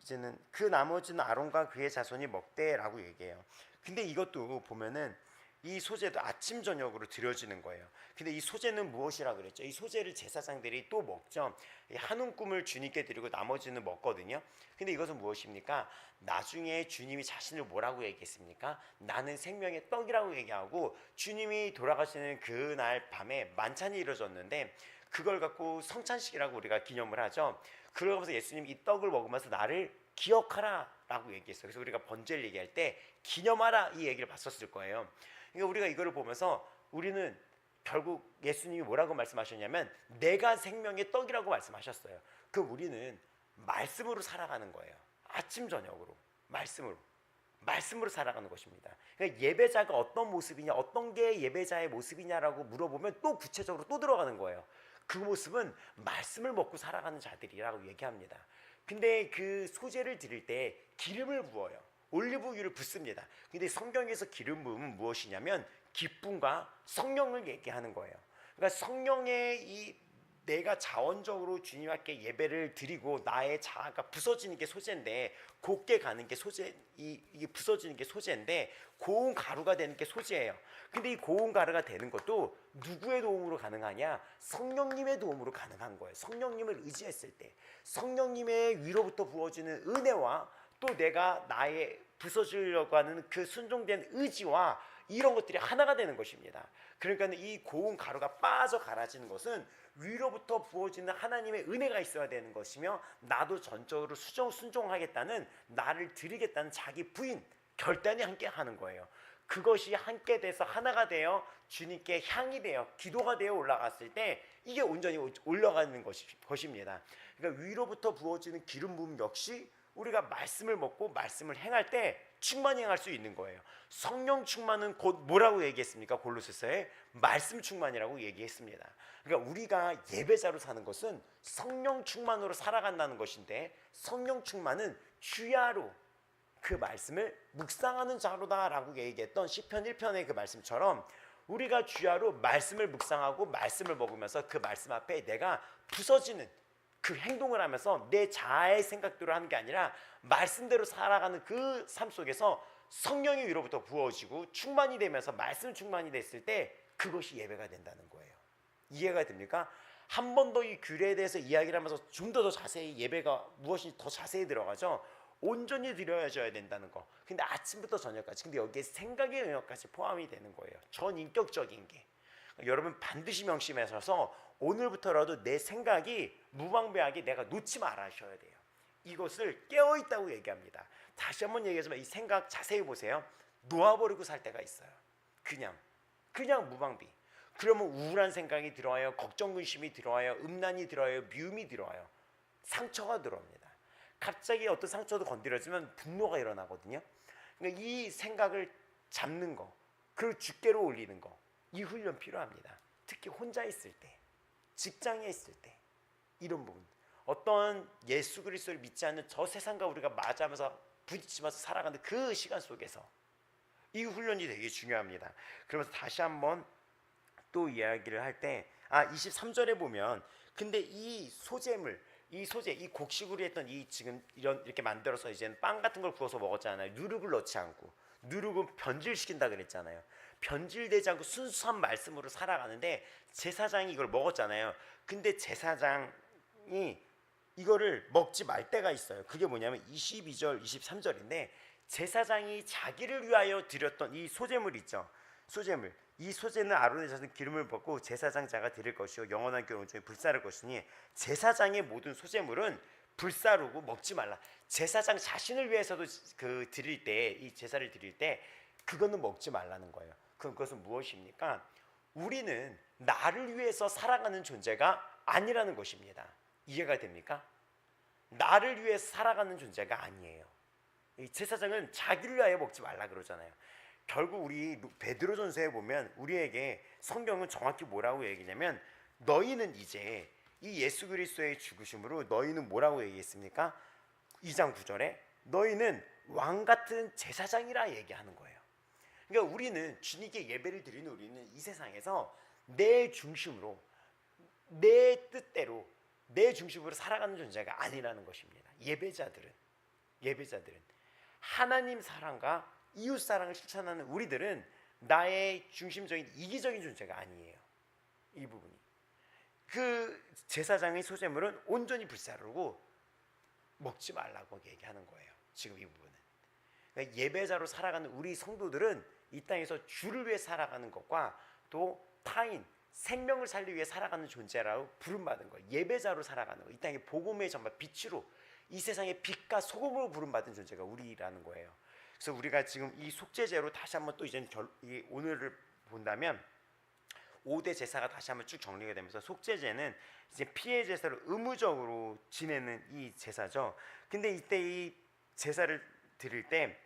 이제는 그 나머지는 아론과 그의 자손이 먹되라고 얘기해요. 근데 이것도 보면은 이 소제도 아침 저녁으로 드려지는 거예요. 근데 이 소제는 무엇이라 그랬죠? 이 소제를 제사장들이 또 먹죠. 한 움큼을 주님께 드리고 나머지는 먹거든요. 근데 이것은 무엇입니까? 나중에 주님이 자신을 뭐라고 얘기했습니까? 나는 생명의 떡이라고 얘기하고, 주님이 돌아가시는 그날 밤에 만찬이 이루어졌는데 그걸 갖고 성찬식이라고 우리가 기념을 하죠. 그러면서 예수님 이 떡을 먹으면서 나를 기억하라 라고 얘기했어요. 그래서 우리가 번제를 얘기할 때 기념하라 이 얘기를 봤었을 거예요. 그러니까 우리가 이거를 보면서 우리는 결국 예수님이 뭐라고 말씀하셨냐면 내가 생명의 떡이라고 말씀하셨어요. 그럼 우리는 말씀으로 살아가는 거예요. 아침 저녁으로 말씀으로 살아가는 것입니다. 그러니까 예배자가 어떤 모습이냐, 어떤 게 예배자의 모습이냐라고 물어보면 또 구체적으로 또 들어가는 거예요. 그 모습은 말씀을 먹고 살아가는 자들이라고 얘기합니다. 근데 그 소제를 드릴 때 기름을 부어요. 올리브유를 붓습니다. 근데 성경에서 기름 부음은 무엇이냐면 기쁨과 성령을 얘기하는 거예요. 그러니까 성령의 이 내가 자원적으로 주님 앞에 예배를 드리고 나의 자아가 부서지는 게 소재인데, 곱게 가는 게 소재, 이게 부서지는 게 소재인데 고운 가루가 되는 게 소재예요. 근데 이 고운 가루가 되는 것도 누구의 도움으로 가능하냐? 성령님의 도움으로 가능한 거예요. 성령님을 의지했을 때 성령님의 위로부터 부어지는 은혜와 또 내가 나의 부서지려고 하는 그 순종된 의지와 이런 것들이 하나가 되는 것입니다. 그러니까 이 고운 가루가 빠져 갈아지는 것은 위로부터 부어지는 하나님의 은혜가 있어야 되는 것이며, 나도 전적으로 순종하겠다는, 나를 드리겠다는 자기 부인 결단이 함께 하는 거예요. 그것이 함께 돼서 하나가 되어 주님께 향이 되어 기도가 되어 올라갔을 때 이게 온전히 올라가는 것입니다. 그러니까 위로부터 부어지는 기름 부음 역시 우리가 말씀을 먹고 말씀을 행할 때 충만히 행할 수 있는 거예요. 성령 충만은 곧 뭐라고 얘기했습니까? 골로새서에 말씀 충만이라고 얘기했습니다. 그러니까 우리가 예배자로 사는 것은 성령 충만으로 살아간다는 것인데, 성령 충만은 주야로 그 말씀을 묵상하는 자로다라고 얘기했던 시편 1편의 그 말씀처럼 우리가 주야로 말씀을 묵상하고 말씀을 먹으면서 그 말씀 앞에 내가 부서지는 그 행동을 하면서 내 자아의 생각대로 하는 게 아니라 말씀대로 살아가는 그 삶 속에서 성령이 위로부터 부어지고 충만이 되면서 말씀 충만이 됐을 때 그것이 예배가 된다는 거예요. 이해가 됩니까? 한 번 더 이 규례에 대해서 이야기를 하면서 좀 더 자세히 예배가 무엇인지 더 자세히 들어가죠. 온전히 드려져야 된다는 거. 근데 아침부터 저녁까지, 근데 여기에 생각의 영역까지 포함이 되는 거예요. 전인격적인 게. 여러분 반드시 명심하셔서 오늘부터라도 내 생각이 무방비하게 내가 놓지 말아셔야 돼요. 이것을 깨어있다고 얘기합니다. 다시 한번 얘기하지만 이 생각 자세히 보세요. 놓아버리고 살 때가 있어요. 그냥 무방비. 그러면 우울한 생각이 들어와요. 걱정 근심이 들어와요. 음란이 들어와요. 미움이 들어와요. 상처가 들어옵니다. 갑자기 어떤 상처도 건드려지면 분노가 일어나거든요. 그러니까 이 생각을 잡는 거, 그걸 주께로 올리는 거, 이 훈련 필요합니다. 특히 혼자 있을 때, 직장에 있을 때, 이런 부분. 어떤 예수 그리스도를 믿지 않는 저 세상과 우리가 맞으면서 부딪히면서 살아가는 그 시간 속에서 이 훈련이 되게 중요합니다. 그러면서 다시 한번 또 이야기를 할 때, 23절에 보면, 근데 이 소재물, 이 소재, 이 곡식으로 했던 이 지금 이렇게 만들어서 이제 빵 같은 걸 구워서 먹었잖아요. 누룩을 넣지 않고, 누룩은 변질시킨다 그랬잖아요. 변질되지 않고 순수한 말씀으로 살아가는데 제사장이 이걸 먹었잖아요. 근데 제사장이 이거를 먹지 말 때가 있어요. 그게 뭐냐면 22절, 23절인데 제사장이 자기를 위하여 드렸던 이 소재물 있죠. 소재물. 이 소재는 아론의 자손 기름을 붓고 제사장 자가 드릴 것이요 영원한 교훈 중에 불사를 것이니 제사장의 모든 소재물은 불사르고 먹지 말라. 제사장 자신을 위해서도 그 드릴 때, 이 제사를 드릴 때 그거는 먹지 말라는 거예요. 그것은 무엇입니까? 우리는 나를 위해서 살아가는 존재가 아니라는 것입니다. 이해가 됩니까? 나를 위해서 살아가는 존재가 아니에요. 이 제사장은 자기를 위하여 먹지 말라 그러잖아요. 결국 우리 베드로전서에 보면 우리에게 성경은 정확히 뭐라고 얘기냐면 너희는 이제 이 예수 그리스도의 죽으심으로 너희는 뭐라고 얘기했습니까? 2장 9절에 너희는 왕 같은 제사장이라 얘기하는 거예요. 그러니까 우리는 주님께 예배를 드리는 우리는 이 세상에서 내 중심으로 내 뜻대로 내 중심으로 살아가는 존재가 아니라는 것입니다. 예배자들은 하나님 사랑과 이웃 사랑을 실천하는 우리들은 나의 중심적인 이기적인 존재가 아니에요. 이 부분이. 그 제사장의 소재물은 온전히 불사르고 먹지 말라고 얘기하는 거예요. 지금 이 부분은. 그러니까 예배자로 살아가는 우리 성도들은 이 땅에서 주를 위해 살아가는 것과 또 타인, 생명을 살리기 위해 살아가는 존재라고 부름받은 거예요. 예배자로 살아가는 거. 이 땅의 복음의 정말 빛으로 이 세상의 빛과 소금으로 부름받은 존재가 우리라는 거예요. 그래서 우리가 지금 이 속죄제로 다시 한번 또 이제 오늘을 본다면 5대 제사가 다시 한번 쭉 정리가 되면서 속죄제는 이제 피해 제사로 의무적으로 지내는 이 제사죠. 근데 이때 이 제사를 드릴 때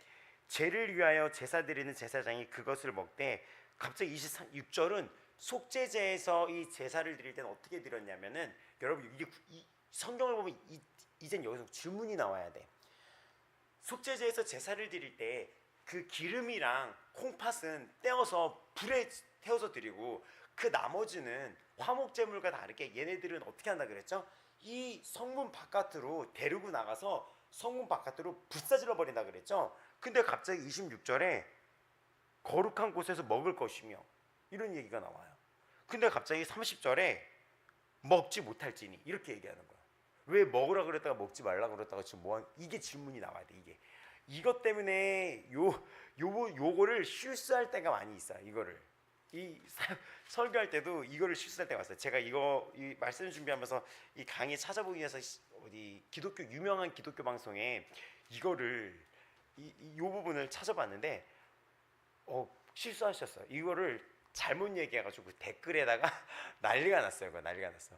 죄를 위하여 제사 드리는 제사장이 그것을 먹되 갑자기 26절은 속죄제에서 이 제사를 드릴 때는 어떻게 드렸냐면은 여러분 이게 이 성경을 보면 이젠 여기서 질문이 나와야 돼. 속죄제에서 제사를 드릴 때 그 기름이랑 콩팥은 떼어서 불에 태워서 드리고 그 나머지는 화목제물과 다르게 얘네들은 어떻게 한다 그랬죠? 이 성문 바깥으로 데리고 나가서 성문 바깥으로 불사질러 버린다 그랬죠? 근데 갑자기 26절에 거룩한 곳에서 먹을 것이며 이런 얘기가 나와요. 근데 갑자기 30절에 먹지 못할지니 이렇게 얘기하는 거예요. 왜 먹으라 그랬다가 먹지 말라 그랬다가 지금 이게 질문이 나와야 돼. 이것 때문에 요거를 실수할 때가 많이 있어요. 이거를 설교할 때도 이거를 실수할 때가 있어요. 제가 이 말씀 준비하면서 이 강의 찾아보기 위해서 어디 유명한 기독교 방송에 이거를 요 부분을 찾아봤는데 실수하셨어요. 이거를 잘못 얘기해가지고 댓글에다가 난리가 났어요. 난리가 났어.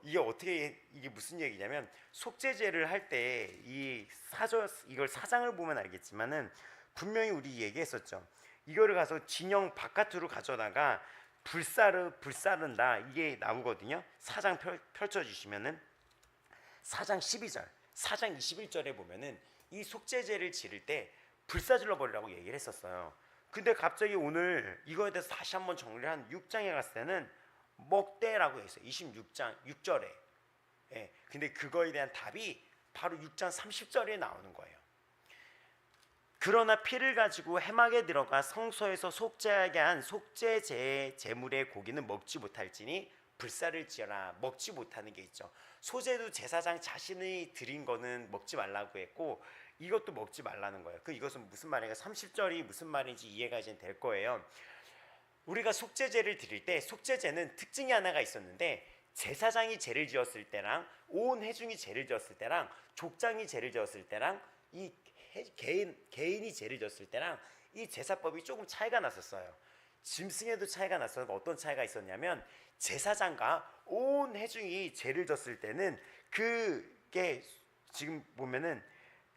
이게 무슨 얘기냐면 속죄제를 할 때 이걸 사장을 보면 알겠지만은 분명히 우리 얘기했었죠. 이거를 가서 진영 바깥으로 가져다가 불사른다 이게 나오거든요. 사장 펼쳐주시면은 사장 12절, 사장 21절에 보면은 이 속죄제를 지를 때 불사질러 버리라고 얘기를 했었어요. 근데 갑자기 오늘 이거에 대해서 다시 한번 정리를 한 6장에 갔을 때는 먹되라고 했어요. 26장 6절에. 예. 근데 그거에 대한 답이 바로 6장 30절에 나오는 거예요. 그러나 피를 가지고 회막에 들어가 성소에서 속죄하게 한 속죄제의 제물의 고기는 먹지 못할지니 불사를 지어라. 먹지 못하는 게 있죠. 소제도 제사장 자신이 드린 거는 먹지 말라고 했고 이것도 먹지 말라는 거예요. 이것은 무슨 말인가? 30절이 무슨 말인지 이해가 이제 될 거예요. 우리가 속죄제를 드릴 때 속죄제는 특징이 하나가 있었는데 제사장이 죄를 지었을 때랑 온 회중이 죄를 지었을 때랑 족장이 죄를 지었을 때랑 이 개인이 죄를 지었을 때랑 이 제사법이 조금 차이가 났었어요. 짐승에도 차이가 났었고 어떤 차이가 있었냐면 제사장과 온 회중이 죄를 졌을 때는 그게 지금 보면은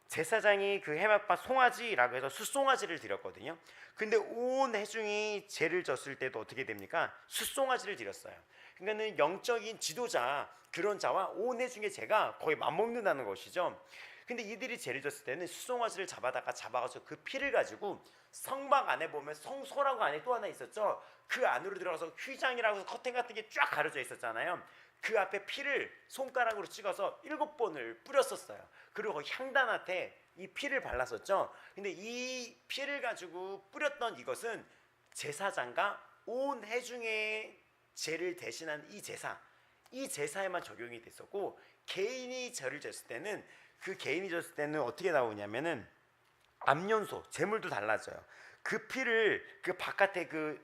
제사장이 그 해맛밭 송아지라고 해서 숫송아지를 드렸거든요. 근데 온 회중이 죄를 졌을 때도 어떻게 됩니까? 숫송아지를 드렸어요. 그러니까는 영적인 지도자 그런 자와 온 회중의 죄가 거의 맞먹는다는 것이죠. 근데 이들이 죄를 졌을 때는 숫송아지를 잡아가지고 그 피를 가지고 성막 안에 보면 성소라고 안에 또 하나 있었죠. 그 안으로 들어가서 휘장이라고 해서 커튼 같은 게 쫙 가려져 있었잖아요. 그 앞에 피를 손가락으로 찍어서 7번을 뿌렸었어요. 그리고 향단한테 이 피를 발랐었죠. 근데 이 피를 가지고 뿌렸던 이것은 제사장과 온 회중의 죄를 대신한 이 제사에만 적용이 됐었고, 개인이 죄를 졌을 때는 그 개인이 졌을 때는 어떻게 나오냐면은 암연소 제물도 달라져요. 그 피를 그 바깥에 그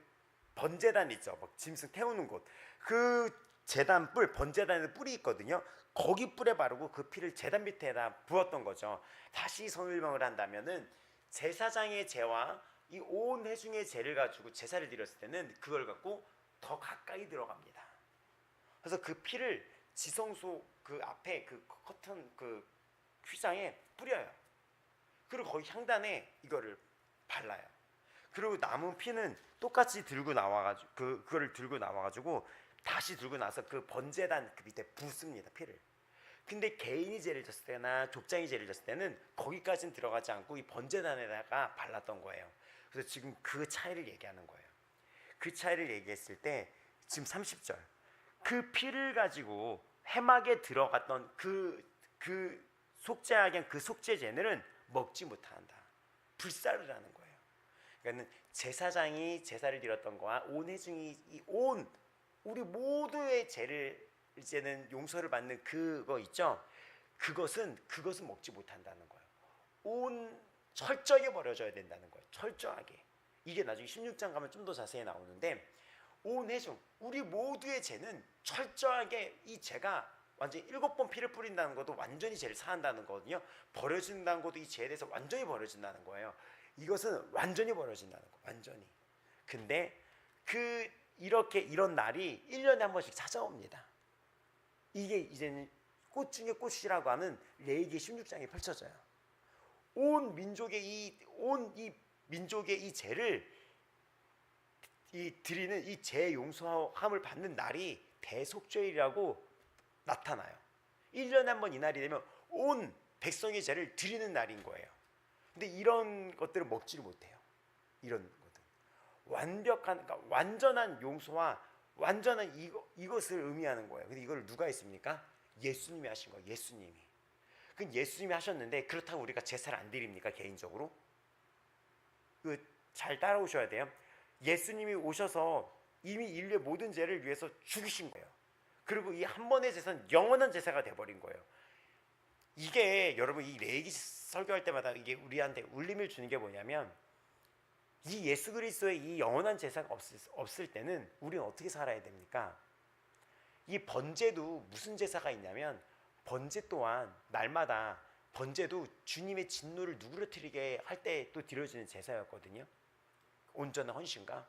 번제단 있죠, 막 짐승 태우는 곳, 그 제단 뿔 번제단에 뿔이 있거든요. 거기 뿔에 바르고 그 피를 제단 밑에다 부었던 거죠. 다시 설명을 한다면은 제사장의 죄와 이 온 회중의 죄를 가지고 제사를 드렸을 때는 그걸 갖고 더 가까이 들어갑니다. 그래서 그 피를 지성소 그 앞에 그 커튼 그 휘장에 뿌려요. 그리고 거기 향단에 이거를 발라요. 그리고 남은 피는 똑같이 들고 나와가지고 그거를 들고 나와가지고 다시 들고 나서 그 번제단 그 밑에 붓습니다, 피를. 근데 개인이 죄를 졌을 때나 족장이 죄를 졌을 때는 거기까지는 들어가지 않고 이 번제단에다가 발랐던 거예요. 그래서 지금 그 차이를 얘기하는 거예요. 그 차이를 얘기했을 때 지금 30절 그 피를 가지고 회막에 들어갔던 그 속죄하게 그 속죄제는 먹지 못한다. 불사를 하는 거예요. 그러니까 제사장이 제사를 드렸던 거와 온 회중이 온 우리 모두의 죄를 이제는 용서를 받는 그거 있죠. 그것은 먹지 못한다는 거예요. 온 철저하게 버려져야 된다는 거예요. 철저하게. 이게 나중에 16장 가면 좀 더 자세히 나오는데, 온 회중 우리 모두의 죄는 철저하게 이 죄가 완전히 7번 피를 뿌린다는 것도 완전히 죄를 사한다는 거거든요. 버려진다는 것도 이 죄에 대해서 완전히 버려진다는 거예요. 이것은 완전히 버려진다는 거, 완전히. 근데 이렇게 이런 날이 1년에 한 번씩 찾아옵니다. 이게 이제는 꽃 중에 꽃이라고 하는 레위기 16장에 펼쳐져요. 온 민족의 이 죄를 드리는 이 죄 용서함을 받는 날이 대속죄일이라고 나타나요. 1년에 한 번 이 날이 되면 온 백성의 죄를 드리는 날인 거예요. 근데 이런 것들을 먹지를 못해요. 이런 것들. 그러니까 완전한 용서와 완전한 이것을 의미하는 거예요. 근데 이걸 누가 했습니까? 예수님이 하신 거예요. 예수님이. 그 예수님이 하셨는데 그렇다고 우리가 제사를 안 드립니까? 개인적으로? 잘 따라오셔야 돼요. 예수님이 오셔서 이미 인류의 모든 죄를 위해서 죽으신 거예요. 그리고 이 한 번의 제사는 영원한 제사가 돼버린 거예요. 이게 여러분 이 레위기 설교할 때마다 이게 우리한테 울림을 주는 게 뭐냐면, 이 예수 그리스도의 이 영원한 제사가 없을 때는 우리는 어떻게 살아야 됩니까? 이 번제도 무슨 제사가 있냐면, 번제 또한 날마다 번제도 주님의 진노를 누그러뜨리게 할 때 또 드려지는 제사였거든요. 온전한 헌신과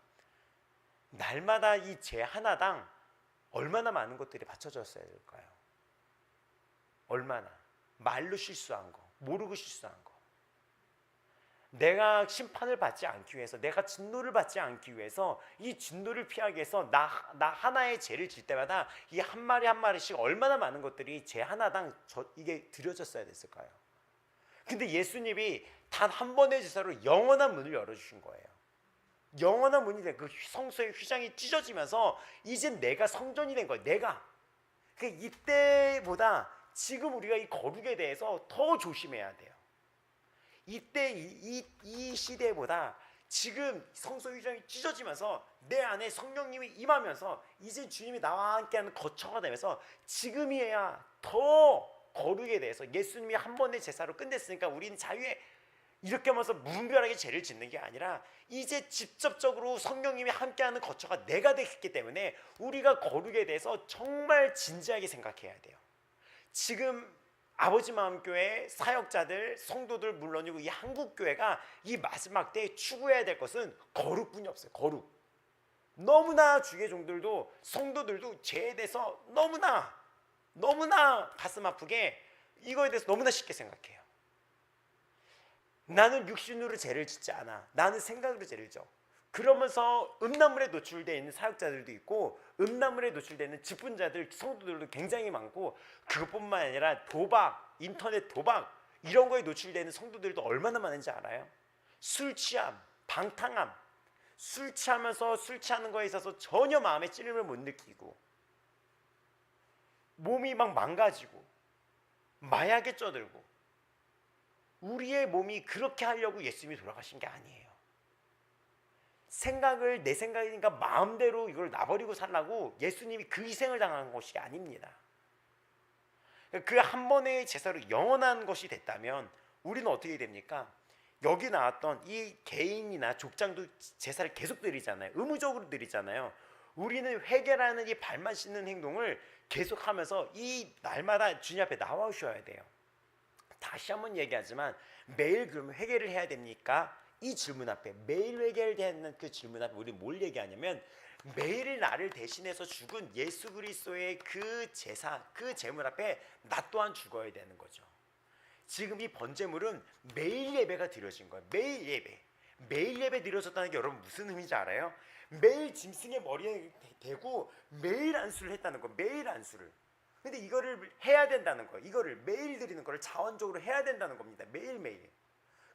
날마다 이 제 하나당 얼마나 많은 것들이 바쳐졌어야 될까요? 얼마나 말로 실수한 거, 모르고 실수한 거, 내가 심판을 받지 않기 위해서, 내가 진노를 받지 않기 위해서, 이 진노를 피하기 위해서 나 하나의 죄를 질 때마다 이 한 마리 한 마리씩 얼마나 많은 것들이 제 하나당 이게 드려졌어야 됐을까요? 근데 예수님이 단 한 번의 제사로 영원한 문을 열어주신 거예요. 영원한 문이 된 그 성소의 휘장이 찢어지면서 이제 내가 성전이 된 거예요. 내가. 이때보다 지금 우리가 이 거룩에 대해서 더 조심해야 돼요. 이때 이 시대보다 지금 성소 휘장이 찢어지면서 내 안에 성령님이 임하면서 이제 주님이 나와 함께하는 거처가 되면서 지금이야 더 거룩에 대해서, 예수님이 한 번의 제사로 끝냈으니까 우리는 자유에 이렇게 하면서 무분별하게 죄를 짓는 게 아니라 이제 직접적으로 성령님이 함께하는 거처가 내가 됐기 때문에 우리가 거룩에 대해서 정말 진지하게 생각해야 돼요. 지금 아버지 마음교회 사역자들, 성도들 물론이고 이 한국교회가 이 마지막 때에 추구해야 될 것은 거룩뿐이 없어요. 거룩. 너무나 주의 종들도 성도들도 죄에 대해서 너무나 가슴 아프게 이거에 대해서 너무나 쉽게 생각해요. 나는 육신으로 죄를 짓지 않아. 나는 생각으로 죄를 져. 그러면서 음란물에 노출되어 있는 사역자들도 있고 음란물에 노출되어 있는 직분자들, 성도들도 굉장히 많고 그것뿐만 아니라 도박, 인터넷 도박 이런 거에 노출되는 성도들도 얼마나 많은지 알아요? 술 취함, 방탕함, 술 취하면서 술 취하는 거에 있어서 전혀 마음의 찔림을 못 느끼고 몸이 막 망가지고 마약에 쩌들고 우리의 몸이 그렇게 하려고 예수님이 돌아가신 게 아니에요. 생각을 내 생각이니까 마음대로 이걸 놔버리고 살라고 예수님이 그 희생을 당한 것이 아닙니다. 그 한 번의 제사로 영원한 것이 됐다면 우리는 어떻게 됩니까? 여기 나왔던 이 개인이나 족장도 제사를 계속 드리잖아요. 의무적으로 드리잖아요. 우리는 회개라는 이 발만 씻는 행동을 계속하면서 이 날마다 주님 앞에 나와주셔야 돼요. 다시 한번 얘기하지만 매일 그러면 회개를 해야 됩니까? 이 질문 앞에 매일 회개를 되는 그 질문 앞에 우리 뭘 얘기하냐면 매일 나를 대신해서 죽은 예수 그리스도의 그 제사, 그 제물 앞에 나 또한 죽어야 되는 거죠. 지금 이 번제물은 매일 예배가 드려진 거예요. 매일 예배. 매일 예배 드려졌다는 게 여러분 무슨 의미인지 알아요? 매일 짐승의 머리에 대고 매일 안수를 했다는 거. 매일 안수를. 근데 이거를 해야 된다는 거예요. 이거를 매일 드리는 거를 자원적으로 해야 된다는 겁니다. 매일매일.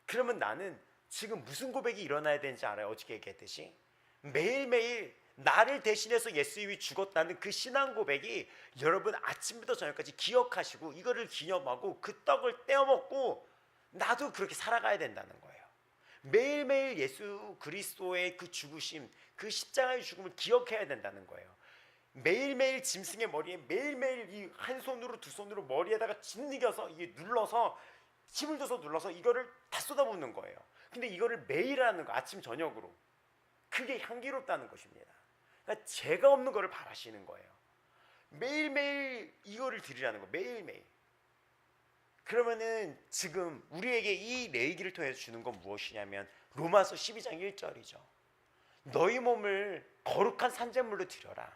그러면 나는 지금 무슨 고백이 일어나야 되는지 알아요? 어저께 얘기했듯이 매일매일 나를 대신해서 예수님이 죽었다는 그 신앙 고백이 여러분 아침부터 저녁까지 기억하시고 이거를 기념하고 그 떡을 떼어 먹고 나도 그렇게 살아가야 된다는 거예요. 매일매일 예수 그리스도의 그 죽으심, 그 십자가의 죽음을 기억해야 된다는 거예요. 매일매일 짐승의 머리에 매일매일 이 한 손으로 두 손으로 머리에다가 짓이겨서 이게 눌러서 힘을 줘서 눌러서 이거를 다 쏟아붓는 거예요. 근데 이거를 매일 하는 거, 아침 저녁으로. 그게 향기롭다는 것입니다. 그러니까 죄가 없는 거를 바라시는 거예요. 매일매일 이거를 드리라는 거, 매일매일. 그러면은 지금 우리에게 이 레위기를 통해서 주는 건 무엇이냐면 로마서 12장 1절이죠. 너희 몸을 거룩한 산제물로 드려라.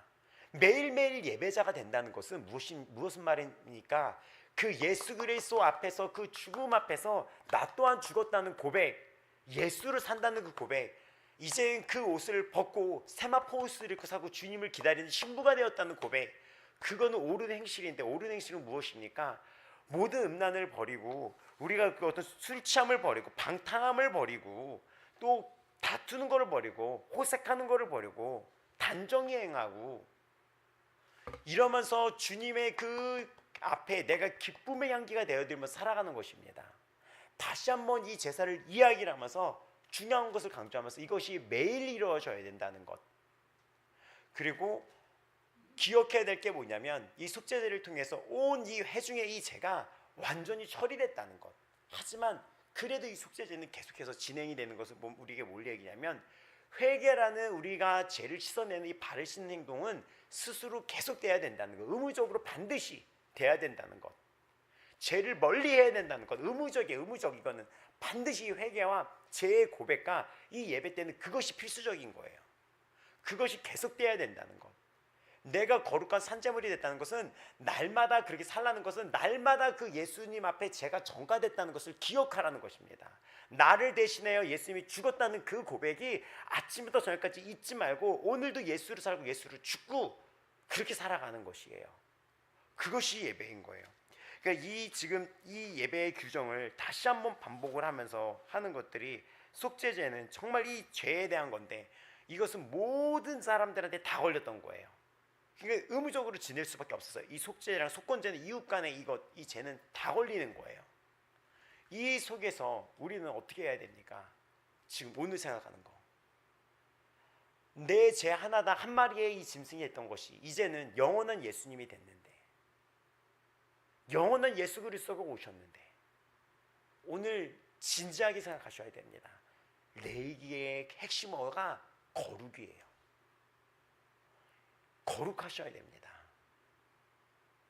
매일매일 예배자가 된다는 것은 무엇인 말입니까? 그 예수 그리스도 앞에서 그 죽음 앞에서 나 또한 죽었다는 고백, 예수를 산다는 그 고백, 이제 그 옷을 벗고 세마포 옷을 입고 사고 주님을 기다리는 신부가 되었다는 고백, 그거는 옳은 행실인데 옳은 행실은 무엇입니까? 모든 음란을 버리고 우리가 그 어떤 술 취함을 버리고 방탕함을 버리고 또 다투는 것을 버리고 호색하는 것을 버리고 단정히 행하고 이러면서 주님의 그 앞에 내가 기쁨의 향기가 되어들면서 살아가는 것입니다. 다시 한번 이 제사를 이야기를 하면서 중요한 것을 강조하면서 이것이 매일 이루어져야 된다는 것. 그리고 기억해야 될 게 뭐냐면 이 속죄제를 통해서 온 이 회중의 이 죄가 완전히 처리됐다는 것. 하지만 그래도 이 속죄제는 계속해서 진행이 되는 것을 우리에게 뭘 얘기냐면 회개라는 우리가 죄를 씻어내는 이 발을 씻는 행동은 스스로 계속돼야 된다는 것. 의무적으로 반드시 돼야 된다는 것. 죄를 멀리해야 된다는 것. 의무적 이거는 반드시 회개와 죄의 고백과 이 예배 때는 그것이 필수적인 거예요. 그것이 계속돼야 된다는 것. 내가 거룩한 산제물이 됐다는 것은 날마다 그렇게 살라는 것은 날마다 그 예수님 앞에 제가 전가됐다는 것을 기억하라는 것입니다. 나를 대신하여 예수님이 죽었다는 그 고백이 아침부터 저녁까지 잊지 말고 오늘도 예수를 살고 예수를 죽고 그렇게 살아가는 것이에요. 그것이 예배인 거예요. 그러니까 지금 이 예배의 규정을 다시 한번 반복을 하면서 하는 것들이 속죄제는 정말 이 죄에 대한 건데 이것은 모든 사람들한테 다 걸렸던 거예요. 그러니까 의무적으로 지낼 수밖에 없었어요. 이 속죄랑 속건제는 이웃 간의 이 죄는 다 걸리는 거예요. 이 속에서 우리는 어떻게 해야 됩니까? 지금 오늘 생각하는 거. 내 죄 하나당 한 마리의 이 짐승이 했던 것이 이제는 영원한 예수님이 됐는데 영원한 예수 그리스도가 오셨는데 오늘 진지하게 생각하셔야 됩니다. 레위기의 핵심어가 거룩이에요. 거룩하셔야 됩니다.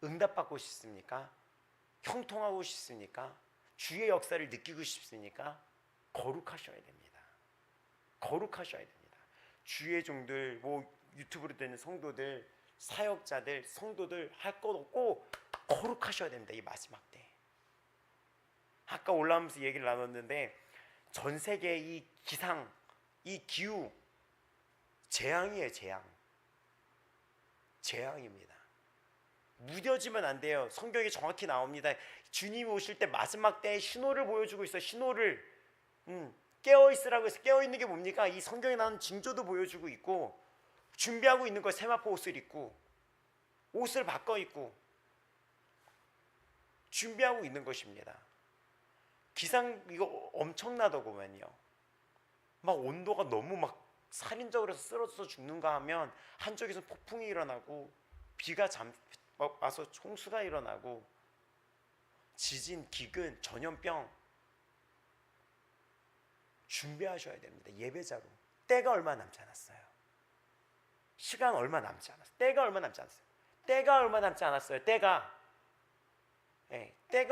응답받고 싶습니까? 형통하고 싶습니까? 주의 역사를 느끼고 싶습니까? 거룩하셔야 됩니다. 거룩하셔야 됩니다. 주의 종들, 뭐 유튜브로 되는 성도들, 사역자들, 성도들 할 것 없고 거룩하셔야 됩니다. 이 마지막 때. 아까 올라오면서 얘기를 나눴는데 전 세계 이 기상, 이 기후 재앙이에요. 재앙입니다. 무뎌지면 안 돼요. 성경에 정확히 나옵니다. 주님이 오실 때 마지막 때의 신호를 보여주고 있어요. 신호를 깨어있으라고 해서 깨어있는 게 뭡니까? 이 성경에 나오는 징조도 보여주고 있고 준비하고 있는 거예요. 세마포 옷을 입고 옷을 바꿔 입고 준비하고 있는 것입니다. 기상 이거 엄청나더구만요. 막 온도가 너무 막 살인적으로 해서 쓰러져서 죽는가 하면 한쪽에서 폭풍이 일어나고 비가 와서 홍수가 일어나고 지진, 기근, 전염병 준비하셔야 됩니다. 예배자로. 때가 얼마 남지 않았어요. 시간 얼마 남지 않았어요. 때가 얼마 남지 않았어요. 때가 얼마 남지 않았어요. 때가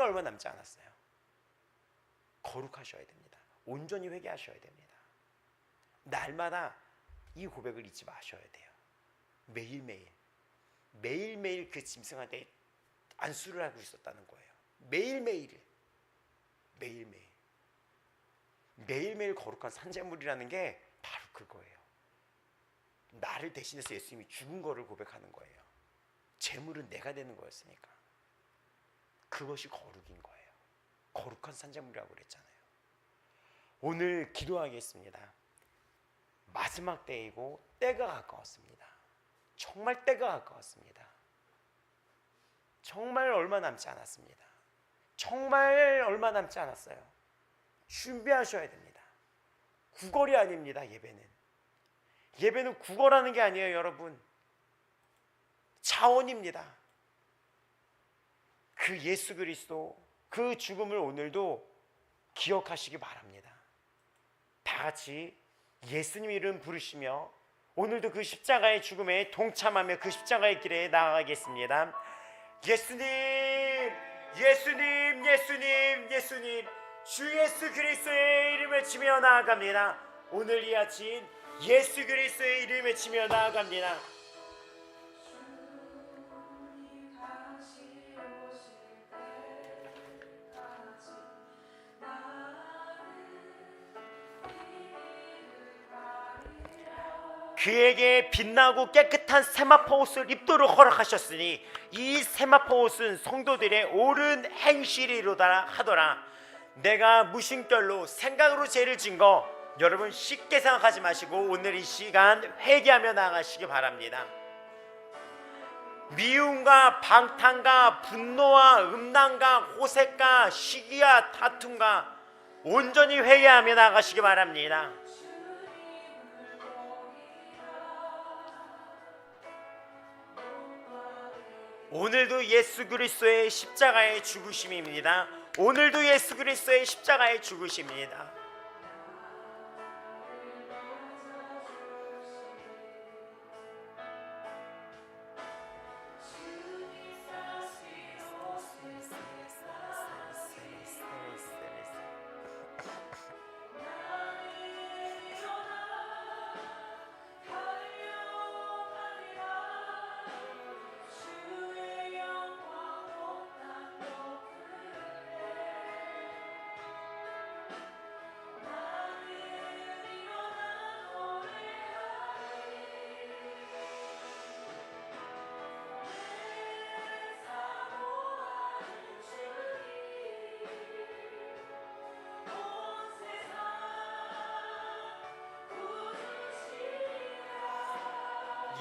얼마 남지 않았어요. 거룩하셔야 됩니다. 온전히 회개하셔야 됩니다. 날마다 이 고백을 잊지 마셔야 돼요. 매일매일 그 짐승할 때 안수를 하고 있었다는 거예요. 매일매일 거룩한 산재물이라는 게 바로 그거예요. 나를 대신해서 예수님이 죽은 거를 고백하는 거예요. 제물은 내가 되는 거였으니까. 그것이 거룩인 거예요. 거룩한 산재물이라고 그랬잖아요. 오늘 기도하겠습니다. 마지막 때이고 때가 가까웠습니다. 정말 때가 가까웠습니다. 정말 얼마 남지 않았습니다. 정말 얼마 남지 않았어요. 준비하셔야 됩니다. 구걸이 아닙니다. 예배는 구걸하는 게 아니에요. 여러분, 자원입니다. 그 예수 그리스도 그 죽음을 오늘도 기억하시기 바랍니다. 다 같이 예수님 이름 부르시며 오늘도 그 십자가의 죽음에 동참하며 그 십자가의 길에 나아가겠습니다. 예수님, 예수님, 예수님, 예수님, 주 예수 그리스도의 이름 외치며 나아갑니다. 오늘 이 아침 예수 그리스도의 이름 외치며 나아갑니다. 그에게 빛나고 깨끗한 세마포 옷을 입도록 허락하셨으니 이 세마포 옷은 성도들의 옳은 행실이로다 하더라. 내가 무심결로 생각으로 죄를 진 거 여러분 쉽게 생각하지 마시고 오늘 이 시간 회개하며 나아가시기 바랍니다. 미움과 방탕과 분노와 음란과 호색과 시기와 다툼과 온전히 회개하며 나아가시기 바랍니다. 오늘도 예수 그리스도의 십자가의 죽으심입니다. 오늘도 예수 그리스도의 십자가의 죽으심입니다.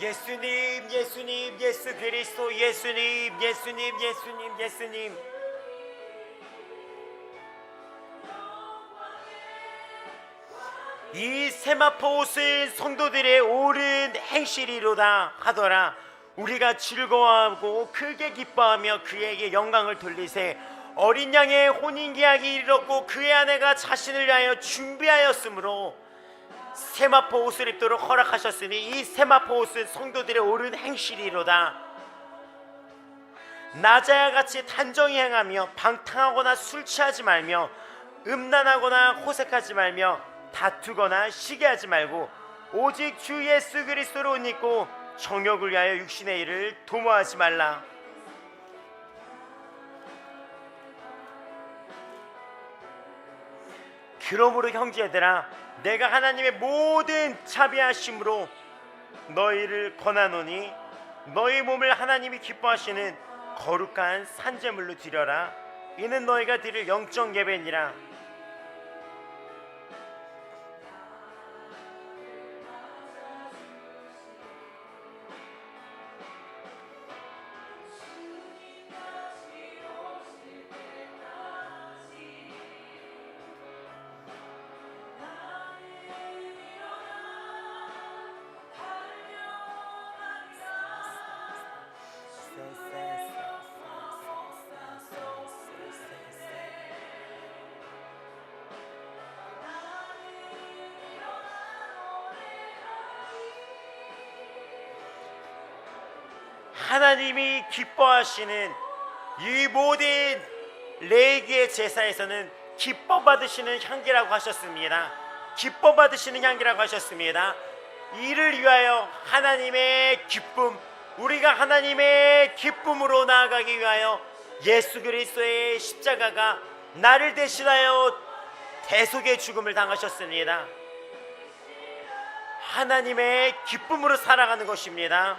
예수님, 예수님, 예수 그리스도, 예수님, 예수님, 예수님, 예수님. 이 세마포 옷은 성도들의 옳은 행실이로다 하더라. 우리가 즐거워하고 크게 기뻐하며 그에게 영광을 돌리세. 어린 양의 혼인계약이 이르렀고 그의 아내가 자신을 위하여 준비하였으므로 세마포 옷을 입도록 허락하셨으니 이 세마포 옷은 성도들의 옳은 행실이로다. 나자야 같이 단정히 행하며 방탕하거나 술 취하지 말며 음란하거나 호색하지 말며 다투거나 시기하지 말고 오직 주 예수 그리스도를 옷 입고 정욕을 위하여 육신의 일을 도모하지 말라. 그러므로 형제들아, 내가 하나님의 모든 자비하심으로 너희를 권하노니 너희 몸을 하나님이 기뻐하시는 거룩한 산제물로 드려라. 이는 너희가 드릴 영적 예배니라. 하나님이 기뻐하시는 이 모든 레위기의 제사에서는 기뻐 받으시는 향기라고 하셨습니다. 기뻐 받으시는 향기라고 하셨습니다. 이를 위하여 하나님의 기쁨, 우리가 하나님의 기쁨으로 나아가기 위하여 예수 그리스도의 십자가가 나를 대신하여 대속의 죽음을 당하셨습니다. 하나님의 기쁨으로 살아가는 것입니다.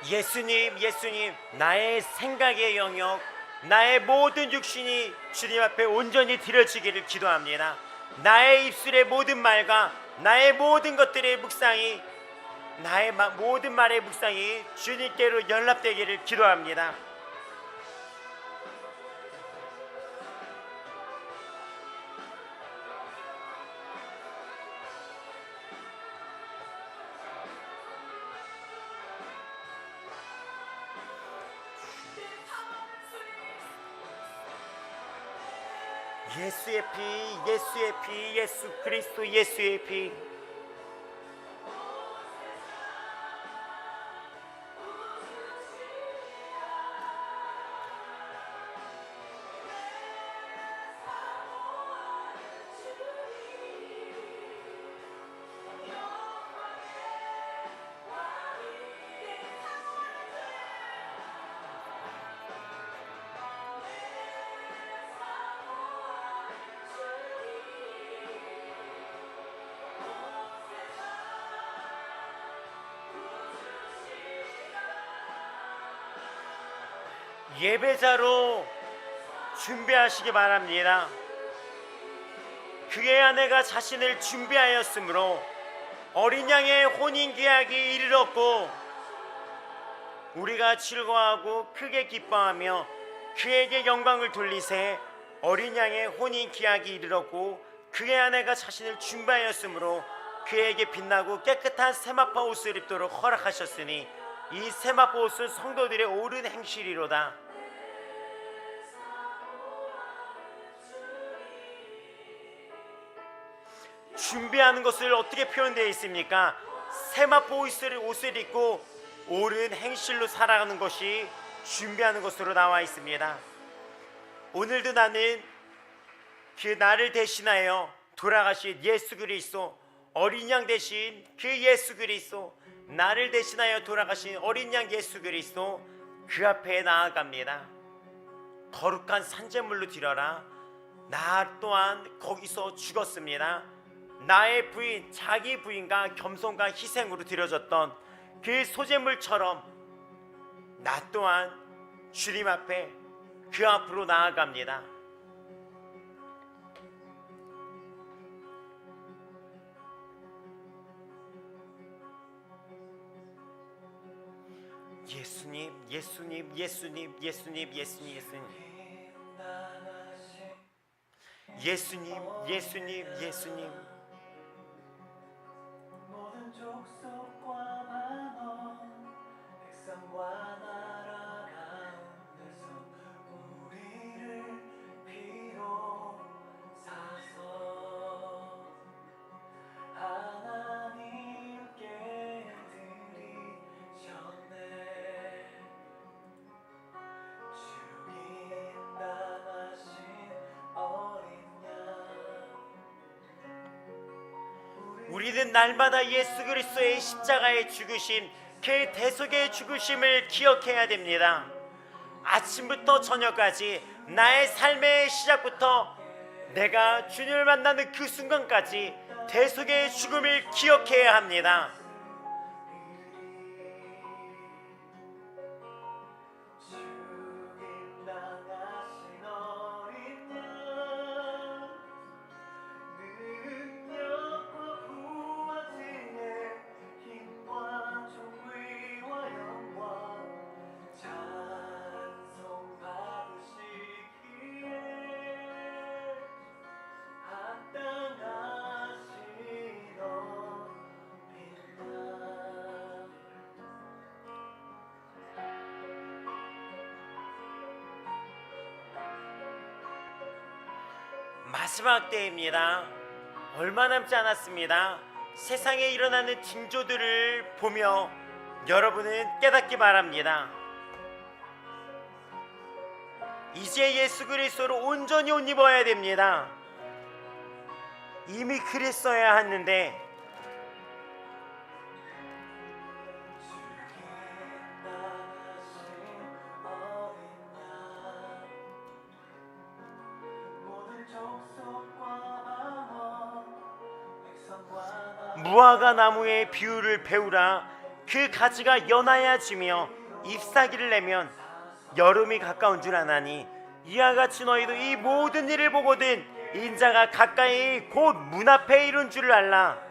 예수님, 예수님, 나의 생각의 영역, 나의 모든 육신이 주님 앞에 온전히 드려지기를 기도합니다. 나의 입술의 모든 말과 나의 모든 것들의 묵상이, 나의 모든 말의 묵상이 주님께로 연락되기를 기도합니다. 예수의 피, 예수의 피, 예수 그리스도 예수의 피. 예배자로 준비하시기 바랍니다. 그의 아내가 자신을 준비하였으므로 어린 양의 혼인계약이 이르렀고 우리가 즐거워하고 크게 기뻐하며 그에게 영광을 돌리세. 어린 양의 혼인계약이 이르렀고 그의 아내가 자신을 준비하였으므로 그에게 빛나고 깨끗한 세마포 옷을 입도록 허락하셨으니 이 세마포 옷은 성도들의 옳은 행실이로다. 준비하는 것을 어떻게 표현되어 있습니까? 세마포 옷을 입고 옳은 행실로 살아가는 것이 준비하는 것으로 나와 있습니다. 오늘도 나는 그 나를 대신하여 돌아가신 예수 그리스도, 어린 양 대신 그 예수 그리스도, 나를 대신하여 돌아가신 어린 양 예수 그리스도 그 앞에 나아갑니다. 거룩한 산제물로 드려라. 나 또한 거기서 죽었습니다. 나의 부인, 자기 부인과 겸손과 희생으로 드려졌던 그 소제물처럼 나 또한 주님 앞에 그 앞으로 나아갑니다. 예수님, 예수님, 예수님, 예수님, 예수님, 예수님, 예수님, 예수님, 예수님. 모든 족속과 만원 백성과 나라 가운데서 우리를 피로 사서 하나님께 드리셨네. 죽인다 하신 어린 양 우리는 날마다 예수 그리스도의 십자가의 죽으심, 그 대속의 죽으심을 기억해야 됩니다. 아침부터 저녁까지 나의 삶의 시작부터 내가 주님을 만나는 그 순간까지 대속의 죽음을 기억해야 합니다. 죽임당하신 어린 양 능력과 부활의 힘과 존귀와 영광 찬송 받으시기에 합당하신 어린 양. 마지막 때입니다. 얼마 남지 않았습니다. 세상에 일어나는 징조들을 보며 여러분은 깨닫기 바랍니다. 이제 예수 그리스도로 온전히 옷 입어야 됩니다. 이미 그랬어야 했는데 무화과 나무의 비유를 배우라. 그 가지가 연하여 지며 잎사귀를 내면 여름이 가까운 줄 아나니 이와 같이 너희도 이 모든 일을 보거든 인자가 가까이 곧 문 앞에 이른 줄을 알라.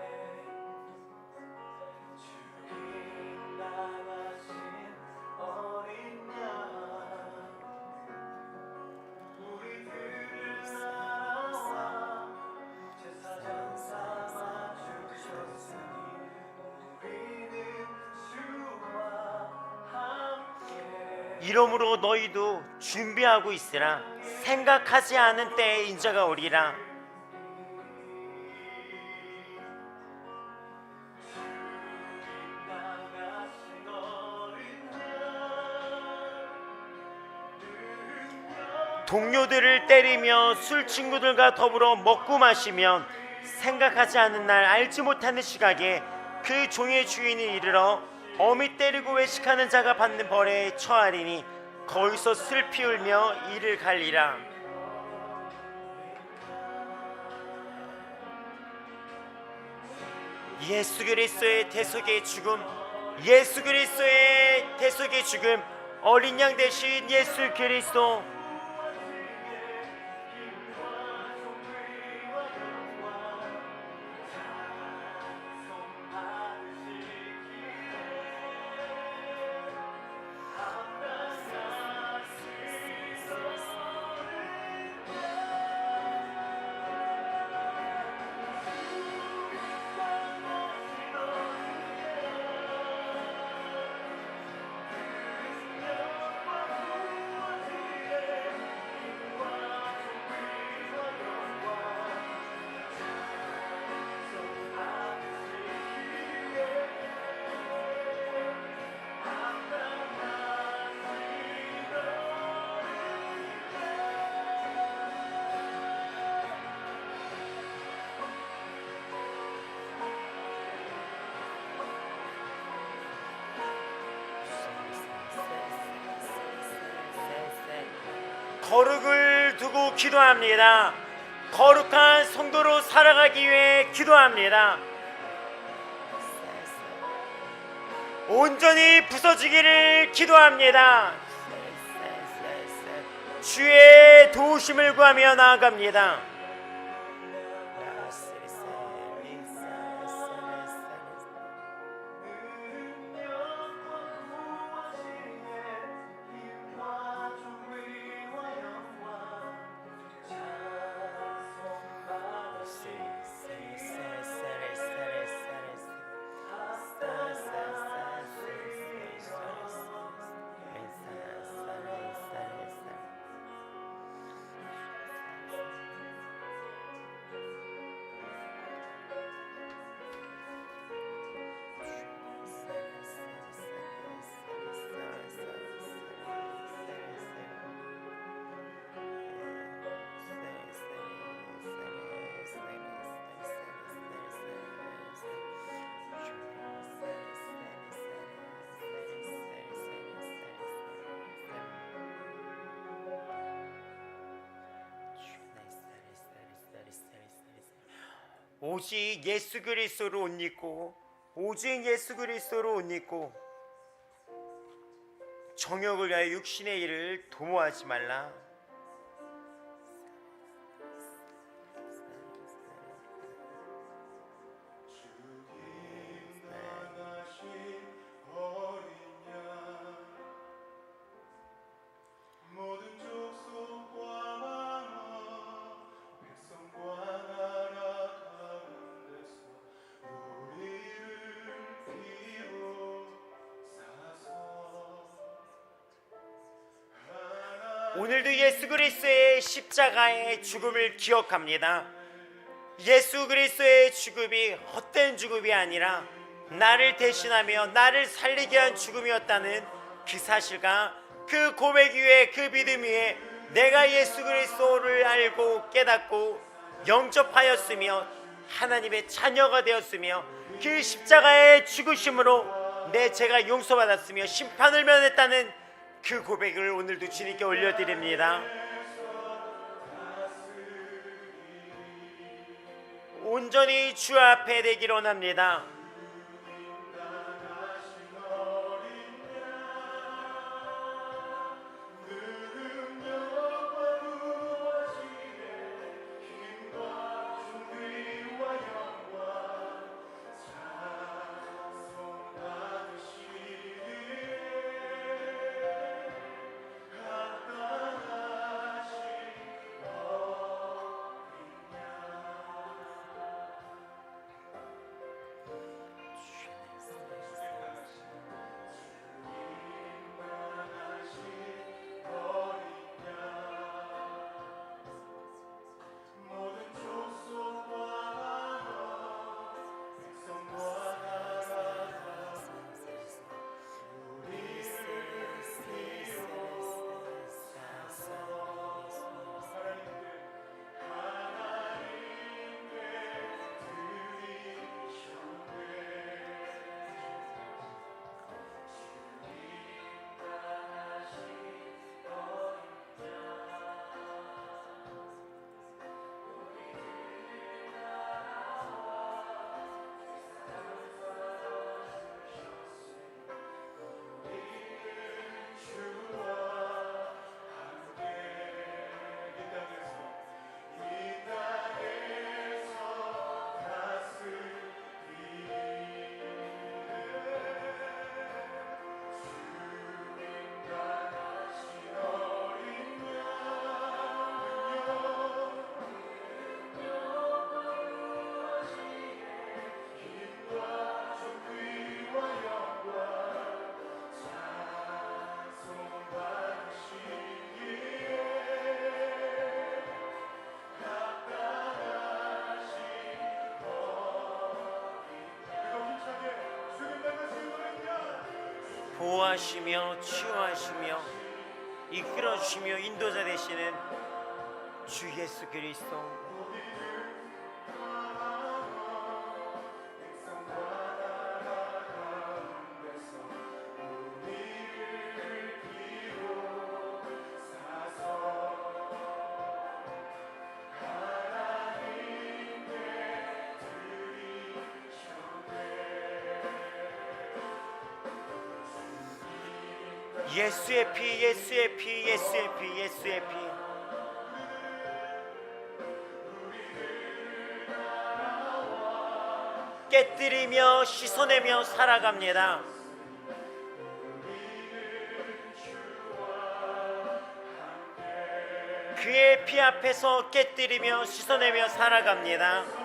이러므로 너희도 준비하고 있으라. 생각하지 않은 때에 인자가 오리라. 동료들을 때리며 술 친구들과 더불어 먹고 마시면 생각하지 않은 날 알지 못하는 시각에 그 종의 주인이 이르러 어미 때리고 외식하는 자가 받는 벌에 처하리니 거기서 슬피 울며 이를 갈리라. 예수 그리스도의 대속의 죽음, 예수 그리스도의 대속의 죽음, 어린 양 대신 예수 그리스도. 거룩을 두고 기도합니다. 거룩한 성도로 살아가기 위해 기도합니다. 온전히 부서지기를 기도합니다. 주의 도우심을 구하며 나아갑니다. 오직 예수 그리스도로 옷 입고, 오직 예수 그리스도로 옷 입고 정욕을 위하여 육신의 일을 도모하지 말라. 모든 족속과 만화 백성과 나라 가운데서 우리를 비로사서. 오늘도 예수 그리스도의 십자가의 죽음을 기억합니다. 예수 그리스도의 죽음이 헛된 죽음이 아니라 나를 대신하며 나를 살리게 한 죽음이었다는 그 사실과 그 고백 위에, 그 믿음 위에 내가 예수 그리스도를 알고 깨닫고 영접하였으며 하나님의 자녀가 되었으며 그 십자가의 죽으심으로 내 죄가 용서받았으며 심판을 면했다는 그 고백을 오늘도 주님께 올려드립니다. 온전히 주 앞에 되기를 원합니다. 보호하시며 치유하시며 이끌어주시며 인도자 되시는 주 예수 그리스도, 예수의 피, 예수의 피, 예수의 피, 예수의 피. 깨뜨리며 씻어내며 살아갑니다. 그의 피 앞에서 깨뜨리며 씻어내며 살아갑니다.